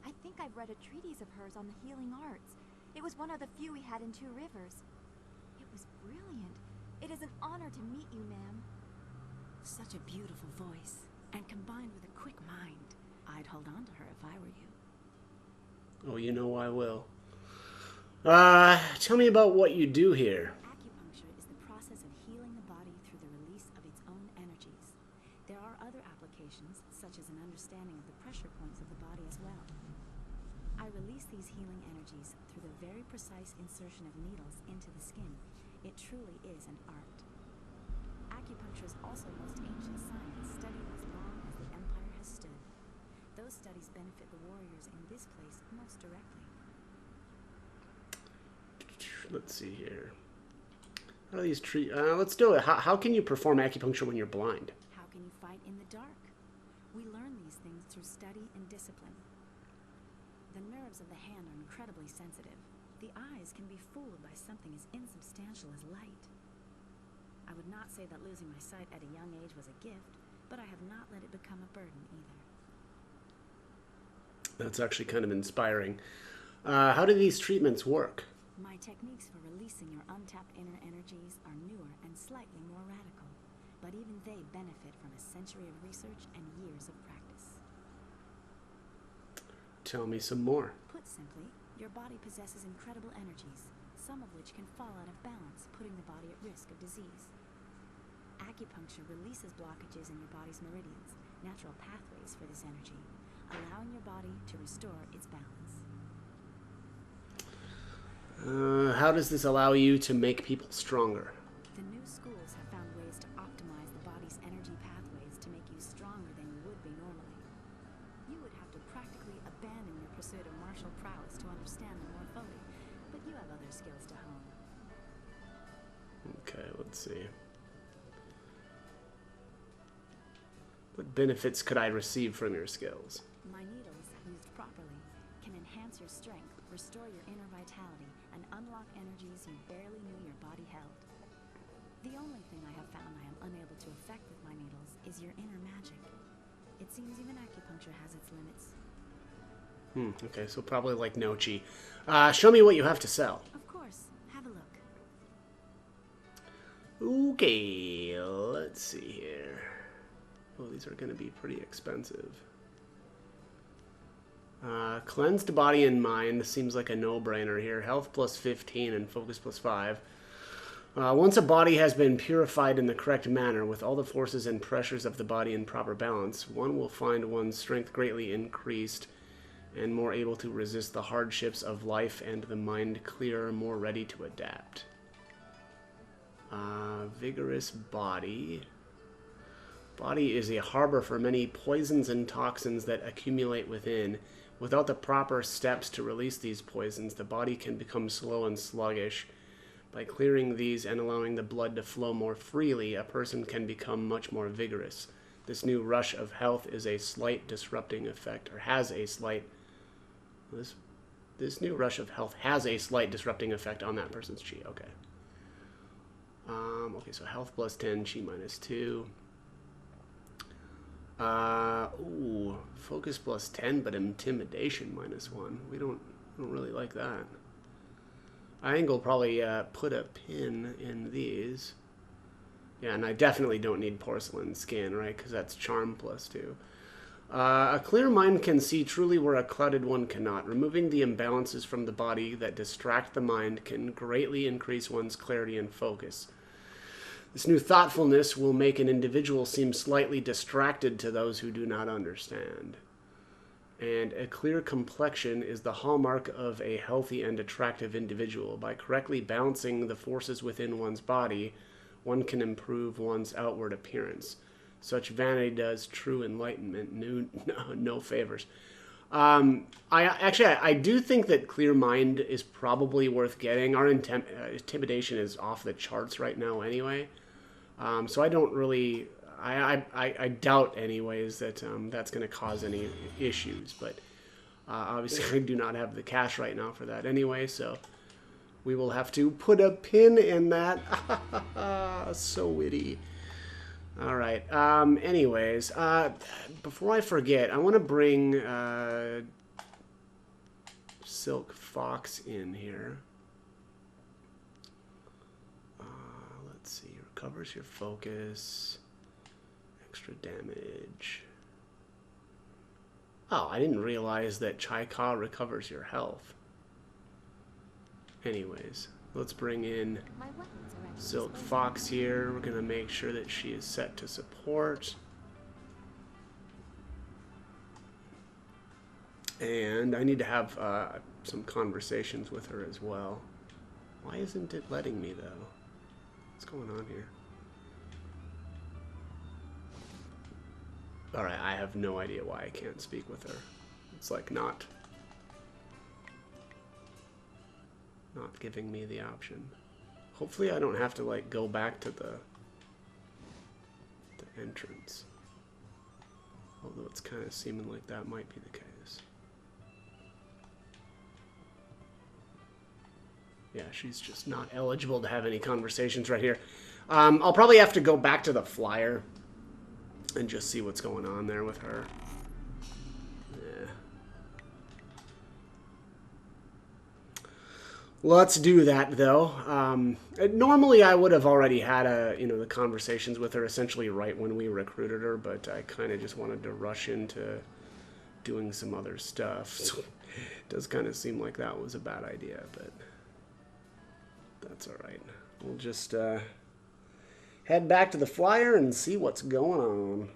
I think I've read a treatise of hers on the healing arts. It was one of the few we had in Two Rivers. It was brilliant. It is an honor to meet you, ma'am. Such a beautiful voice, and combined with a quick mind, I'd hold on to her if I were you. Oh, you know I will. Tell me about what you do here. Acupuncture is the process of healing the body through the release of its own energies. There are other applications, such as an understanding of the pressure points of the body as well. I release these healing energies through the very precise insertion of needles into the skin. It truly is an art. Acupuncture is also most ancient science, studied as long as the Empire has stood. Those studies benefit the warriors in this place most directly. Let's see here. How do these treat? Let's do it. How can you perform acupuncture when you're blind? How can you fight in the dark? We learn these things through study and discipline. The nerves of the hand are incredibly sensitive. The eyes can be fooled by something as insubstantial as light. I would not say that losing my sight at a young age was a gift, but I have not let it become a burden either. That's actually kind of inspiring. How do these treatments work? My techniques for releasing your untapped inner energies are newer and slightly more radical, but even they benefit from a century of research and years of practice. Tell me some more. Put simply, your body possesses incredible energies, some of which can fall out of balance, putting the body at risk of disease. Acupuncture releases blockages in your body's meridians, natural pathways for this energy, allowing your body to restore its balance. How does this allow you to make people stronger? The new schools have found ways to optimize the body's energy pathways to make you stronger than you would be normally. You would have to practically abandon your pursuit of martial prowess to understand them more fully, but you have other skills to hone. Okay, let's see. What benefits could I receive from your skills? My needles, used properly, can enhance your strength, restore your inner vitality, and unlock energies you barely knew your body held. The only thing I have found I am unable to affect with my needles is your inner magic. It seems even acupuncture has its limits. Okay, so probably like Nochi. Show me what you have to sell. Of course. Have a look. Okay, let's see here. Oh, these are going to be pretty expensive. Cleansed body and mind seems like a no-brainer here. Health plus 15 and focus plus 5. Once a body has been purified in the correct manner, with all the forces and pressures of the body in proper balance, one will find one's strength greatly increased and more able to resist the hardships of life, and the mind clearer, more ready to adapt. Vigorous body. Body is a harbor for many poisons and toxins that accumulate within. Without the proper steps to release these poisons, the body can become slow and sluggish. By clearing these and allowing the blood to flow more freely, a person can become much more vigorous. This new rush of health is a slight disrupting effect, or has a slight... This new rush of health has a slight disrupting effect on that person's chi. Okay. Okay, so health plus 10, chi minus 2. Focus plus 10, but intimidation minus 1. We don't really like that. I think we'll probably put a pin in these. Yeah, and I definitely don't need porcelain skin, right? Because that's charm +2. A clear mind can see truly where a clouded one cannot. Removing the imbalances from the body that distract the mind can greatly increase one's clarity and focus. This new thoughtfulness will make an individual seem slightly distracted to those who do not understand. And a clear complexion is the hallmark of a healthy and attractive individual. By correctly balancing the forces within one's body, one can improve one's outward appearance. Such vanity does true enlightenment no favors. I do think that clear mind is probably worth getting. Our intimidation is off the charts right now anyway. So I don't really, I doubt anyways that that's going to cause any issues. But obviously I do not have the cash right now for that anyway. So we will have to put a pin in that. So witty. All right. Anyways, before I forget, I want to bring Silk Fox in here. Let's see. Recovers your focus. Extra damage. Oh, I didn't realize that Chai-Ka recovers your health. Anyways, let's bring in Silk Fox here. We're going to make sure that she is set to support. And I need to have some conversations with her as well. Why isn't it letting me, though? What's going on here? Alright, I have no idea why I can't speak with her. It's like not giving me the option. Hopefully I don't have to like go back to the entrance. Although it's kind of seeming like that might be the case. Yeah, she's just not eligible to have any conversations right here. I'll probably have to go back to the flyer and just see what's going on there with her. Yeah. Let's do that, though. Normally, I would have already had the conversations with her essentially right when we recruited her, but I kind of just wanted to rush into doing some other stuff. So it does kind of seem like that was a bad idea, but that's all right. We'll just head back to the flyer and see what's going on.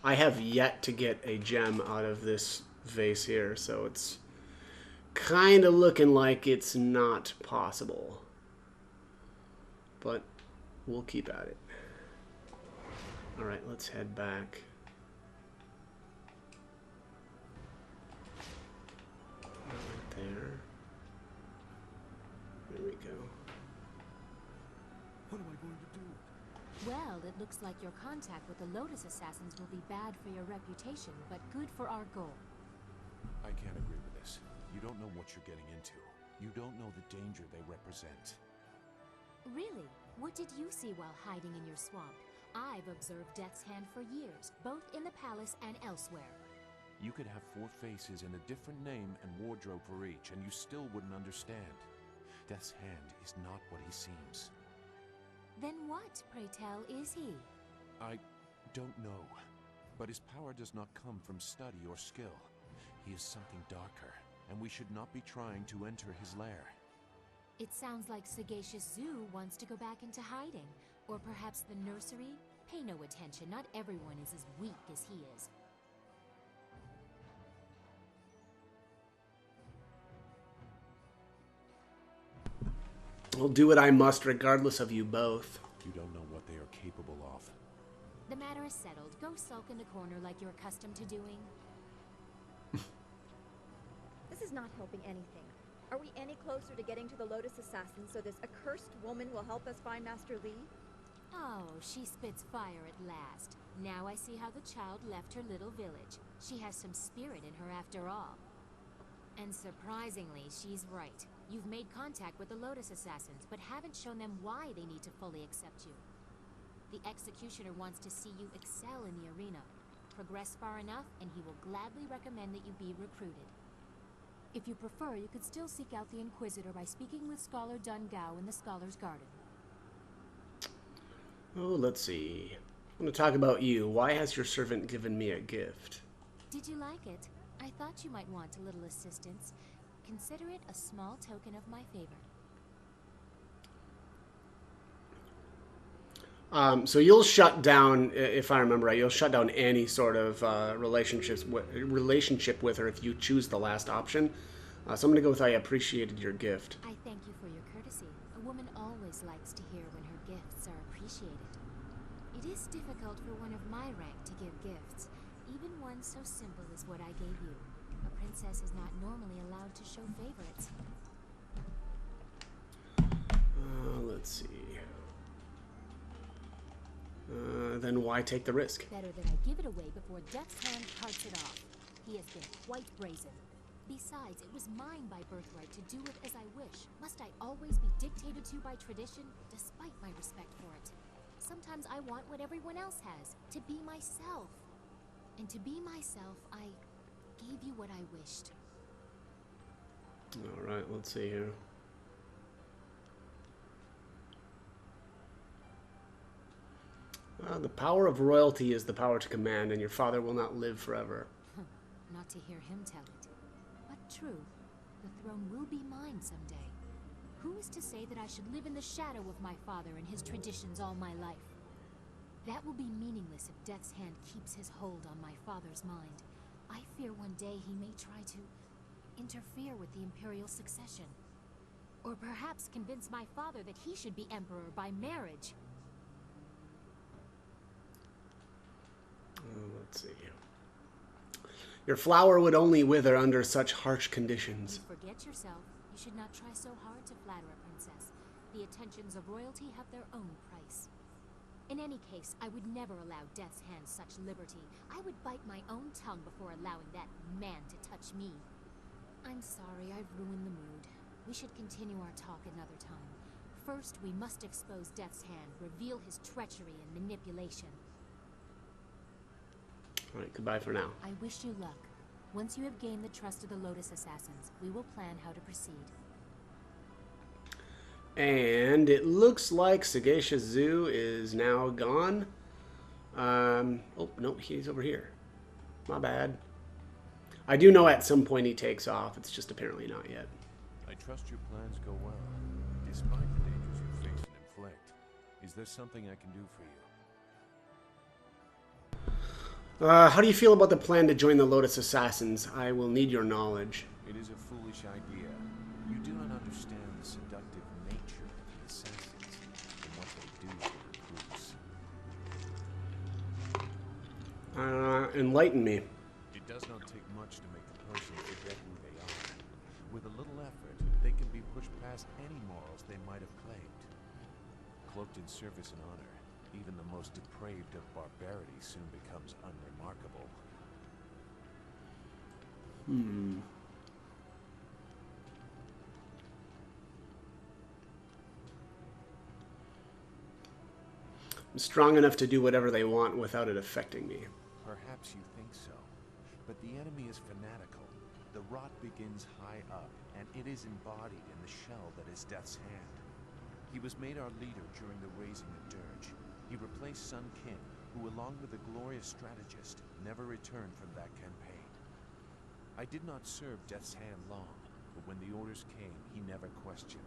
I have yet to get a gem out of this vase here, so it's kind of looking like it's not possible. But we'll keep at it. Alright, let's head back. Right there. There we go. What am I going to do? Well, it looks like your contact with the Lotus Assassins will be bad for your reputation, but good for our goal. I can't agree with this. You don't know what you're getting into. You don't know the danger they represent. Really? What did you see while hiding in your swamp? I've observed Death's Hand for years, both in the palace and elsewhere. You could have 4 faces and a different name and wardrobe for each, and you still wouldn't understand. Death's Hand is not what he seems. Then what, pray tell, is he? I don't know. But his power does not come from study or skill. He is something darker, and we should not be trying to enter his lair. It sounds like Sagacious Zoo wants to go back into hiding. Or perhaps the nursery? Pay no attention, not everyone is as weak as he is. I'll do what I must regardless of you both. You don't know what they are capable of. The matter is settled. Go sulk in the corner like you're accustomed to doing. This is not helping anything. Are we any closer to getting to the Lotus Assassin so this accursed woman will help us find Master Li? Oh, she spits fire at last. Now I see how the child left her little village. She has some spirit in her after all. And surprisingly, she's right. You've made contact with the Lotus Assassins, but haven't shown them why they need to fully accept you. The executioner wants to see you excel in the arena. Progress far enough, and he will gladly recommend that you be recruited. If you prefer, you could still seek out the Inquisitor by speaking with Scholar Dungao in the Scholar's Garden. Oh, let's see. I want to talk about you. Why has your servant given me a gift? Did you like it? I thought you might want a little assistance. Consider it a small token of my favor. So you'll shut down, if I remember right, you'll shut down any sort of relationship with her if you choose the last option. So I'm going to go with I appreciated your gift. I thank you for your courtesy. A woman always likes to hear when her gifts are appreciated. It is difficult for one of my rank to give gifts, even one so simple as what I gave you. A princess is not normally allowed to show favorites. Let's see. Then why take the risk? Better that I give it away before Death's Hand carts it off. He has been quite brazen. Besides, it was mine by birthright to do with as I wish. Must I always be dictated to by tradition, despite my respect for it? Sometimes I want what everyone else has, to be myself. And to be myself, I gave you what I wished. Alright, let's see here. The power of royalty is the power to command, and your father will not live forever. Not to hear him tell it. But true, the throne will be mine someday. Who is to say that I should live in the shadow of my father and his traditions all my life? That will be meaningless if Death's Hand keeps his hold on my father's mind. I fear one day he may try to interfere with the imperial succession. Or perhaps convince my father that he should be emperor by marriage. Let's see. Your flower would only wither under such harsh conditions. You forget yourself. You should not try so hard to flatter a princess. The attentions of royalty have their own price. In any case, I would never allow Death's Hand such liberty. I would bite my own tongue before allowing that man to touch me. I'm sorry, I've ruined the mood. We should continue our talk another time. First, we must expose Death's Hand, reveal his treachery and manipulation. Alright, goodbye for now. I wish you luck. Once you have gained the trust of the Lotus Assassins, we will plan how to proceed. And it looks like Sagacious Zoo is now gone. Oh, no, he's over here. My bad. I do know at some point he takes off. It's just apparently not yet. I trust your plans go well, despite the dangers you face and inflict. Is there something I can do for you? How do you feel about the plan to join the Lotus Assassins? I will need your knowledge. It is a foolish idea. You do not understand the seductive nature of the assassins and what they do for recruits. Enlighten me. It does not take much to make a person forget who they are. With a little effort, they can be pushed past any morals they might have claimed. Cloaked in service and honor, even the most depraved of barbarity soon becomes unremarkable. I'm strong enough to do whatever they want without it affecting me. Perhaps you think so, but the enemy is fanatical. The rot begins high up, and it is embodied in the shell that is Death's Hand. He was made our leader during the raising of Dirge. He replaced Sun King, who along with a glorious strategist, never returned from that campaign. I did not serve Death's Hand long, but when the orders came, he never questioned.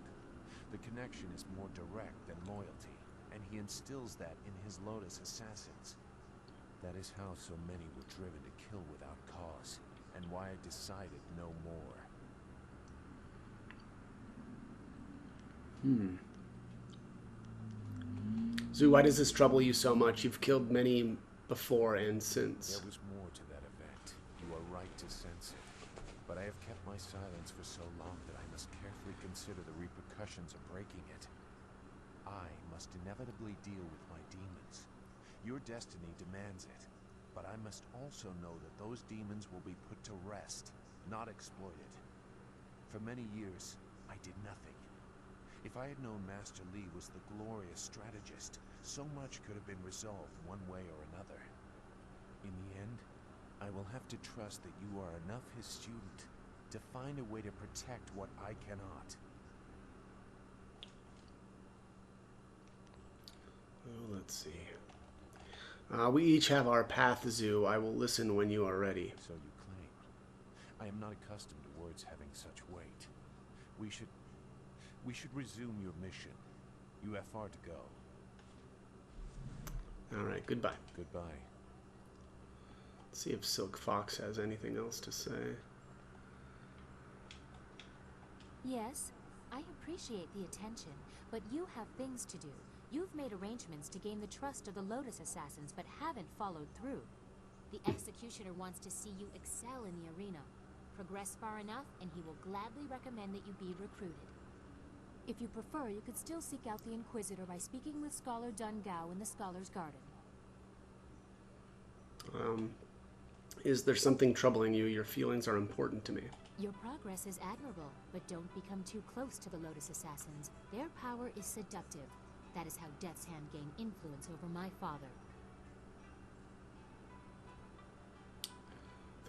The connection is more direct than loyalty, and he instills that in his Lotus Assassins. That is how so many were driven to kill without cause, and why I decided no more. Zoo, why does this trouble you so much? You've killed many before and since. There was more to that event. You are right to sense it. But I have kept my silence for so long that I must carefully consider the repercussions of breaking it. I must inevitably deal with my demons. Your destiny demands it. But I must also know that those demons will be put to rest, not exploited. For many years, I did nothing. If I had known Master Li was the glorious strategist, so much could have been resolved one way or another. In the end, I will have to trust that you are enough his student to find a way to protect what I cannot. Oh, let's see. We each have our path, Zoo. I will listen when you are ready. So you claim. I am not accustomed to words having such weight. We should resume your mission. You have far to go. All right, goodbye. Goodbye. Let's see if Silk Fox has anything else to say. Yes, I appreciate the attention, but you have things to do. You've made arrangements to gain the trust of the Lotus Assassins, but haven't followed through. The Executioner wants to see you excel in the arena. Progress far enough, and he will gladly recommend that you be recruited. If you prefer, you could still seek out the Inquisitor by speaking with Scholar Dun Gao in the Scholar's Garden. Is there something troubling you? Your feelings are important to me. Your progress is admirable, but don't become too close to the Lotus Assassins. Their power is seductive. That is how Death's Hand gained influence over my father.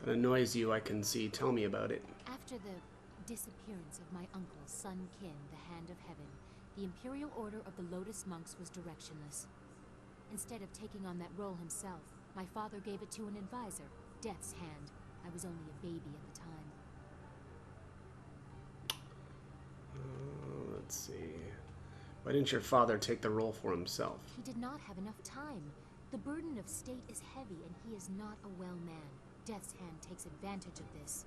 That annoys you, I can see. Tell me about it. After the disappearance of my uncle, Sun Qin, the Hand of Heaven, the Imperial Order of the Lotus Monks was directionless. Instead of taking on that role himself, my father gave it to an advisor, Death's Hand. I was only a baby at the time. Let's see. Why didn't your father take the role for himself? He did not have enough time. The burden of state is heavy, and he is not a well man. Death's Hand takes advantage of this.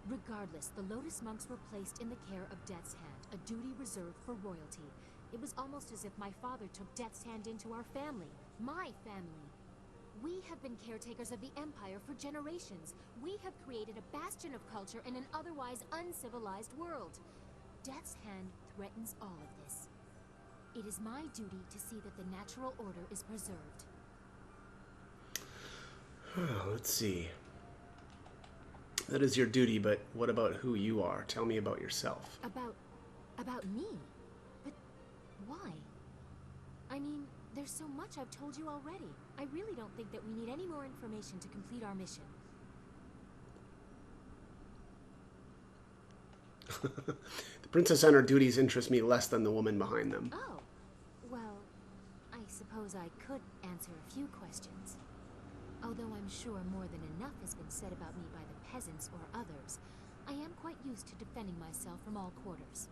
Regardless, the Lotus Monks were placed in the care of Death's Hand, a duty reserved for royalty. It was almost as if my father took Death's Hand into our family. My family. We have been caretakers of the Empire for generations. We have created a bastion of culture in an otherwise uncivilized world. Death's Hand threatens all of this. It is my duty to see that the natural order is preserved. Let's see. That is your duty, but what about who you are? Tell me about yourself. About me? But why? I mean, there's so much I've told you already. I really don't think that we need any more information to complete our mission. The princess and her duties interest me less than the woman behind them. Oh, well, I suppose I could answer a few questions. Although I'm sure more than enough has been said about me by the peasants or others, I am quite used to defending myself from all quarters.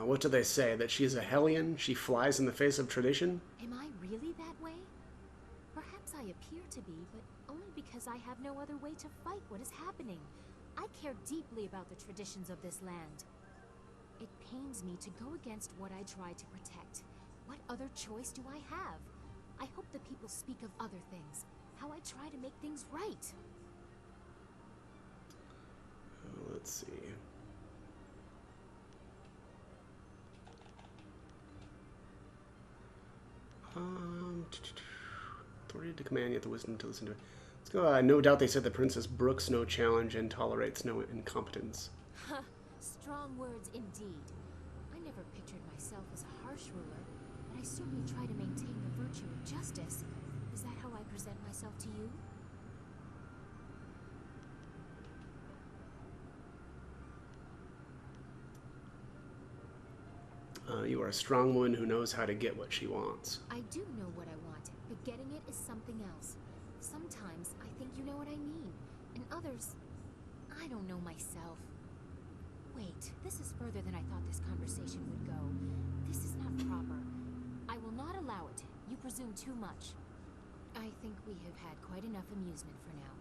What do they say? That she's a Hellion? She flies in the face of tradition? Am I really that way? Perhaps I appear to be, but only because I have no other way to fight what is happening. I care deeply about the traditions of this land. It pains me to go against what I try to protect. What other choice do I have? I hope the people speak of other things, how I try to make things right. Let's see. Authority to command, yet the wisdom to listen to it. Let's go. No doubt they said the princess brooks no challenge and tolerates no incompetence. Strong words indeed. I never pictured myself as a harsh ruler, but I certainly try to maintain the virtue of justice. Is that how I present myself to you? You are a strong woman who knows how to get what she wants. I do know what I want, but getting it is something else. Sometimes I think you know what I mean, and others, I don't know myself. Wait, this is further than I thought this conversation would go. This is not proper. I will not allow it. You presume too much. I think we have had quite enough amusement for now.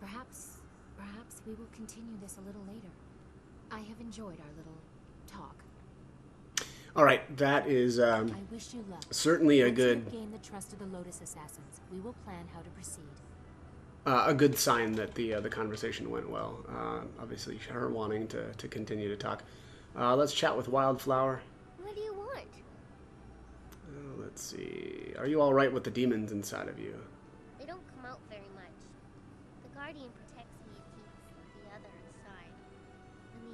Perhaps we will continue this a little later. I have enjoyed our little talk. All right, that is I wish you luck. Certainly a Once good. you've gained the trust of the Lotus Assassins, we will plan how to proceed. A good sign that the conversation went well. Obviously, her wanting to continue to talk. Let's chat with Wildflower. What do you want? Let's see. Are you all right with the demons inside of you? They don't come out very much. The Guardian protects me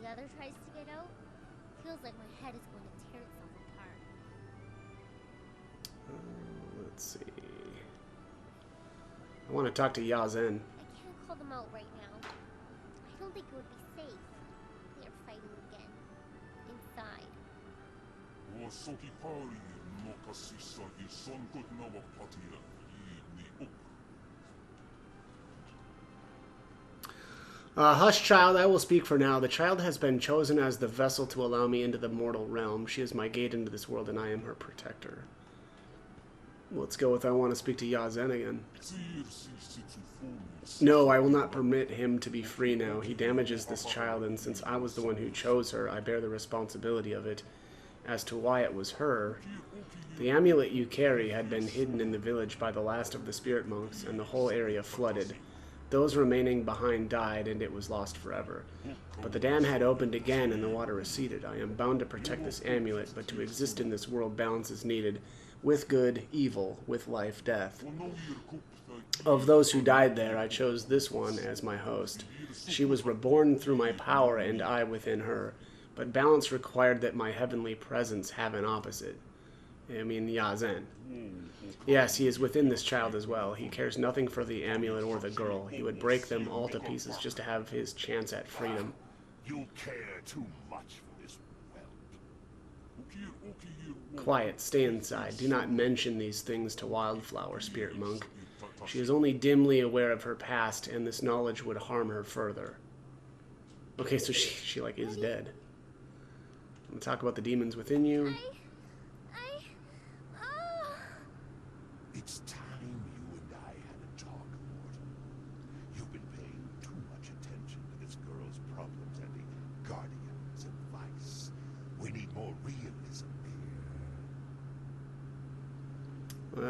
the other tries to get out, feels like my head is going to tear itself apart. Let's see. I want to talk to Yazen. I can't call them out right now. I don't think it would be safe. They are fighting again. Inside. Hush, child, I will speak for now. The child has been chosen as the vessel to allow me into the mortal realm. She is my gate into this world, and I am her protector. Let's go with I want to speak to Yazen again. No, I will not permit him to be free now. He damages this child, and since I was the one who chose her, I bear the responsibility of it. As to why it was her, the amulet you carry had been hidden in the village by the last of the spirit monks, and the whole area flooded. Those remaining behind died, and it was lost forever. But the dam had opened again, and the water receded. I am bound to protect this amulet, but to exist in this world, balance is needed. With good, evil. With life, death. Of those who died there, I chose this one as my host. She was reborn through my power, and I within her. But balance required that my heavenly presence have an opposite. I mean, Yazen. Yes, he is within this child as well. He cares nothing for the amulet or the girl. He would break them all to pieces just to have his chance at freedom. You care too much for this whelp. Quiet, stay inside. Do not mention these things to Wildflower, Spirit Monk. She is only dimly aware of her past, and this knowledge would harm her further. Okay, so she like, is dead. I'm gonna talk about the demons within you. It's time you and I had a talk, Mortal. You've been paying too much attention to this girl's problems and the Guardian's advice. We need more realism here.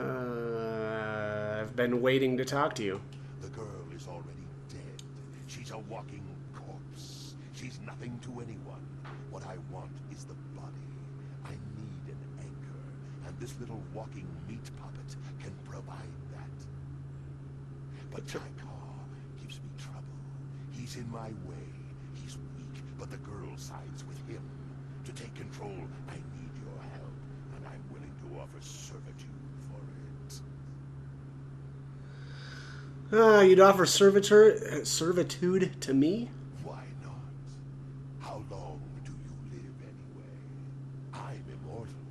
I've been waiting to talk to you. The girl is already dead. She's a walking corpse. She's nothing to anyone. What I want is the body. I need an anchor, and this little walking meat puppet can provide that. But Taikar gives me trouble. He's in my way. He's weak, but the girl sides with him. To take control, I need your help, and I'm willing to offer servitude for it. You'd offer servitude to me? Why not? How long do you live anyway? I'm immortal.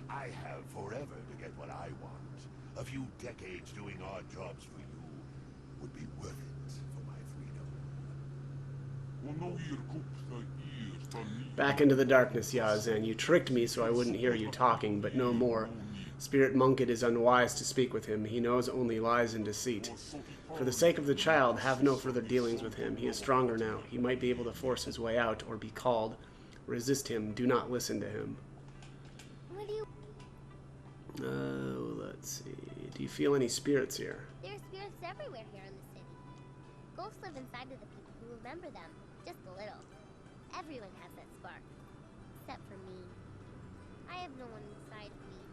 I have forever to get what I want. A few decades doing odd jobs for you would be worth it for my freedom. Back into the darkness, Yazen. You tricked me so I wouldn't hear you talking, but no more. Spirit Monk, it is unwise to speak with him. He knows only lies and deceit. For the sake of the child, have no further dealings with him. He is stronger now. He might be able to force his way out or be called. Resist him. Do not listen to him. What do you... Let's see. Do you feel any spirits here? There are spirits everywhere here in the city. Ghosts live inside of the people who remember them, just a little. Everyone has that spark. Except for me. I have no one inside of me.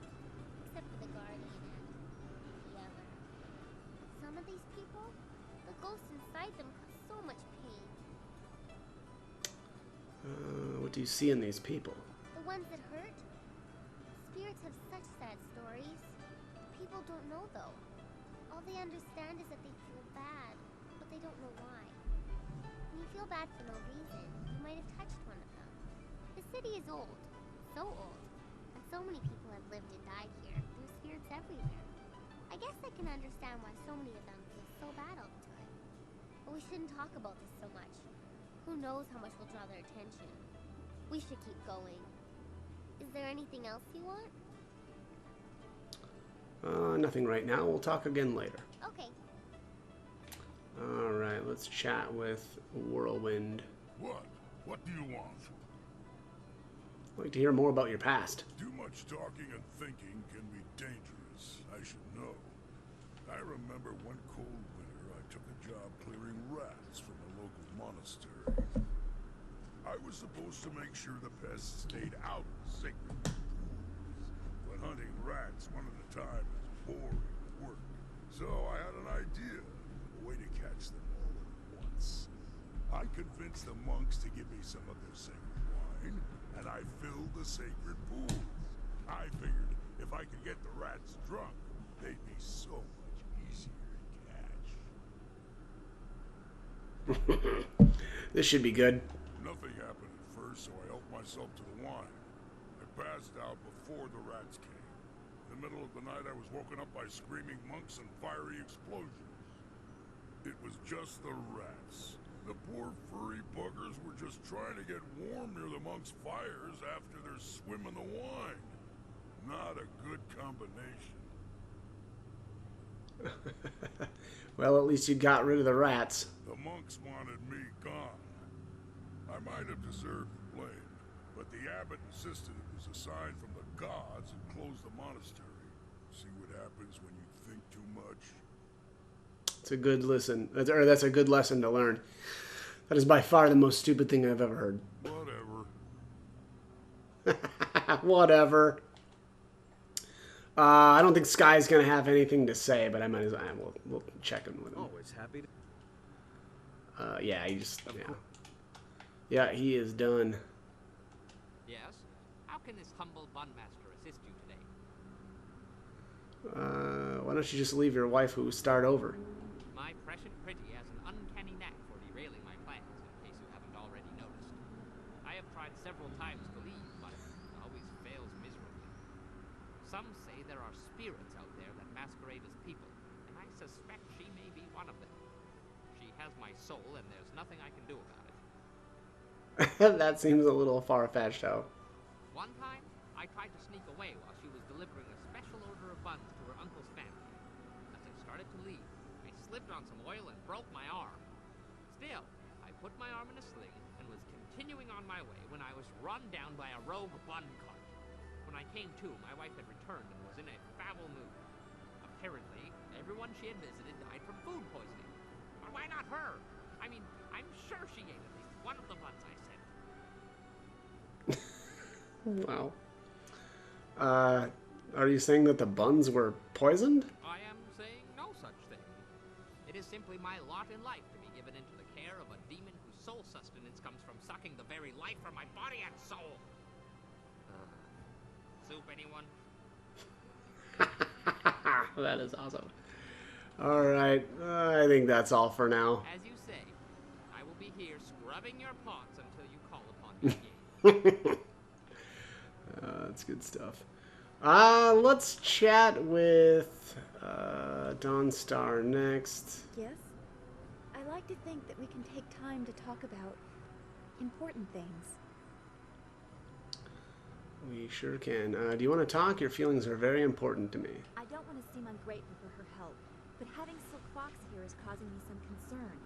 Except for the Guardian and the other. Some of these people, the ghosts inside them cause so much pain. What do you see in these people? The ones that hurt? Spirits have such sad stories. People don't know though. All they understand is that they feel bad, but they don't know why. When you feel bad for no reason, you might have touched one of them. The city is old. So old. And so many people have lived and died here. There's spirits everywhere. I guess I can understand why so many of them feel so bad all the time. But we shouldn't talk about this so much. Who knows how much will draw their attention. We should keep going. Is there anything else you want? Nothing right now. We'll talk again later. Okay. Alright, let's chat with Whirlwind. What? What do you want? I'd like to hear more about your past. Too much talking and thinking can be dangerous. I should know. I remember one cold winter I took a job clearing rats from a local monastery. I was supposed to make sure the pests stayed out of sacred pools. But hunting rats one at a time is boring work. So I had an idea. A way to catch them all at once. I convinced the monks to give me some of their sacred wine, and I filled the sacred pools. I figured if I could get the rats drunk, they'd be so much easier to catch. This should be good. Nothing happened at first, so I helped myself to the wine. I passed out before the rats came. In the middle of the night, I was woken up by screaming monks and fiery explosions. It was just the rats. The poor furry buggers were just trying to get warm near the monks' fires after their swim in the wine. Not a good combination. Well, at least you got rid of the rats. The monks wanted me gone. I might have deserved the blame, but the abbot insisted it was a sign from the gods and closed the monastery. See what happens when you think too much? It's a good listen. That's a good lesson to learn. That is by far the most stupid thing I've ever heard. Whatever. Whatever. I don't think Sky's gonna have anything to say, but I might as well. We'll check in with him. Always happy to... Yeah, he just... Yeah, he is done. Yes? How can this humble bun master assist you today? Why don't you just leave your wife who start over? My prescient pretty has an uncanny knack for derailing my plans, in case you haven't already noticed. I have tried several times to leave, but it always fails miserably. Some say there are spirits out there that masquerade as people, and I suspect she may be one of them. She has my soul, and there's nothing I can do about it. That seems a little far-fetched, though. One time, I tried to sneak away while she was delivering a special order of buns to her uncle's family. As I started to leave, I slipped on some oil and broke my arm. Still, I put my arm in a sling and was continuing on my way when I was run down by a rogue bun cart. When I came to, my wife had returned and was in a foul mood. Apparently, everyone she had visited died from food poisoning. But why not her? I mean, I'm sure she ate at least one of the buns I sent. Wow. Are you saying that the buns were poisoned? I am saying no such thing. It is simply my lot in life to be given into the care of a demon whose sole sustenance comes from sucking the very life from my body and soul. Soup, anyone? That is awesome. Alright, I think that's all for now. As you say, I will be here scrubbing your pots until you call upon me again. That's good stuff. Let's chat with Dawnstar next. Yes? I like to think that we can take time to talk about important things. We sure can. Do you want to talk? Your feelings are very important to me. I don't want to seem ungrateful for her help, but having Silk Fox here is causing me some concern.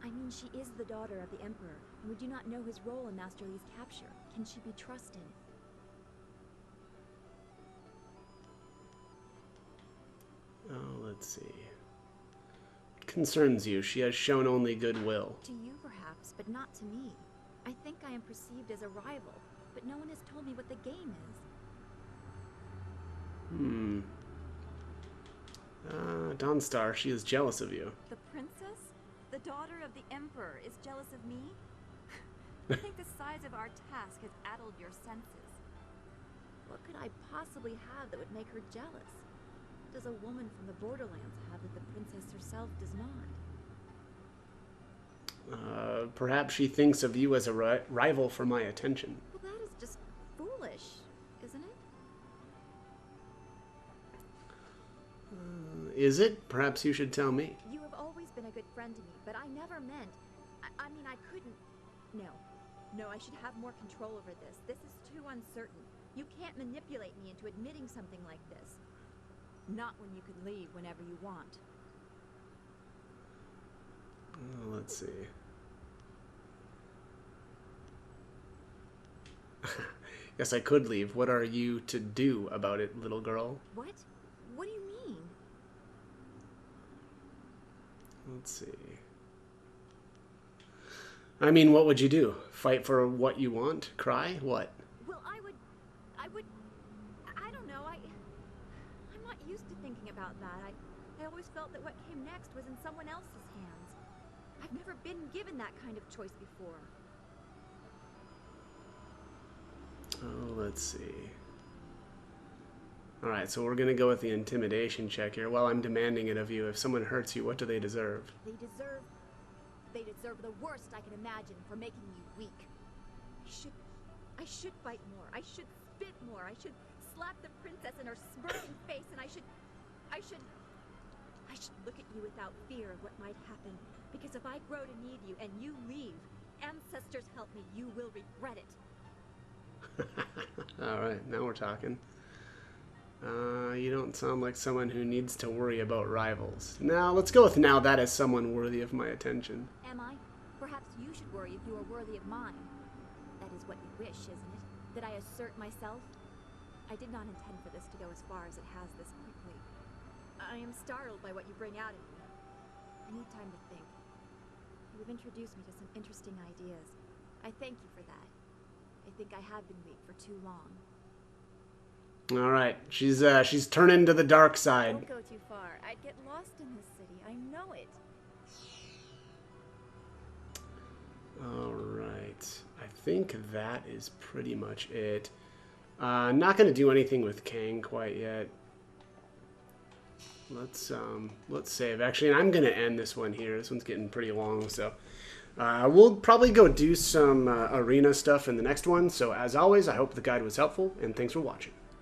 I mean, she is the daughter of the Emperor, and we do not know his role in Master Li's capture. Can she be trusted? Oh, let's see. What concerns you? She has shown only goodwill. To you, perhaps, but not to me. I think I am perceived as a rival, but no one has told me what the game is. Dawnstar, she is jealous of you. The princess? The daughter of the Emperor is jealous of me? I think the size of our task has addled your senses. What could I possibly have that would make her jealous? Does a woman from the borderlands have that the princess herself does not? Perhaps she thinks of you as a rival for my attention. Well, that is just foolish, isn't it? Is it? Perhaps you should tell me. You have always been a good friend to me, but I never meant... I mean, I couldn't... No, I should have more control over this. This is too uncertain. You can't manipulate me into admitting something like this. Not when you can leave whenever you want. Let's see. Yes, I could leave. What are you to do about it, little girl? What? What do you mean? Let's see. I mean, what would you do? Fight for what you want? Cry? What? Well, I would... I don't know, I'm not used to thinking about that. I always felt that what came next was in someone else's hands. I've never been given that kind of choice before. Oh, let's see. Alright, so we're gonna go with the intimidation check here. Well, I'm demanding it of you. If someone hurts you, what do they deserve? They deserve the worst I can imagine for making you weak. I should fight more. I should spit more. I should slap the princess in her smirking face, and I should look at you without fear of what might happen. Because if I grow to need you and you leave, ancestors help me, you will regret it. Alright, now we're talking. You don't sound like someone who needs to worry about rivals. Now, let's go with now that is someone worthy of my attention. Am I? Perhaps you should worry if you are worthy of mine. That is what you wish, isn't it? That I assert myself? I did not intend for this to go as far as it has this quickly. I am startled by what you bring out in me. I need time to think. You have introduced me to some interesting ideas. I thank you for that. I think I have been weak for too long. Alright, she's turning to the dark side. Don't go too far. I'd get lost in this city. I know it. Alright, I think that is pretty much it. Not going to do anything with Kang quite yet. Let's save. Actually, I'm going to end this one here. This one's getting pretty long, so we'll probably go do some arena stuff in the next one. So as always, I hope the guide was helpful, and thanks for watching.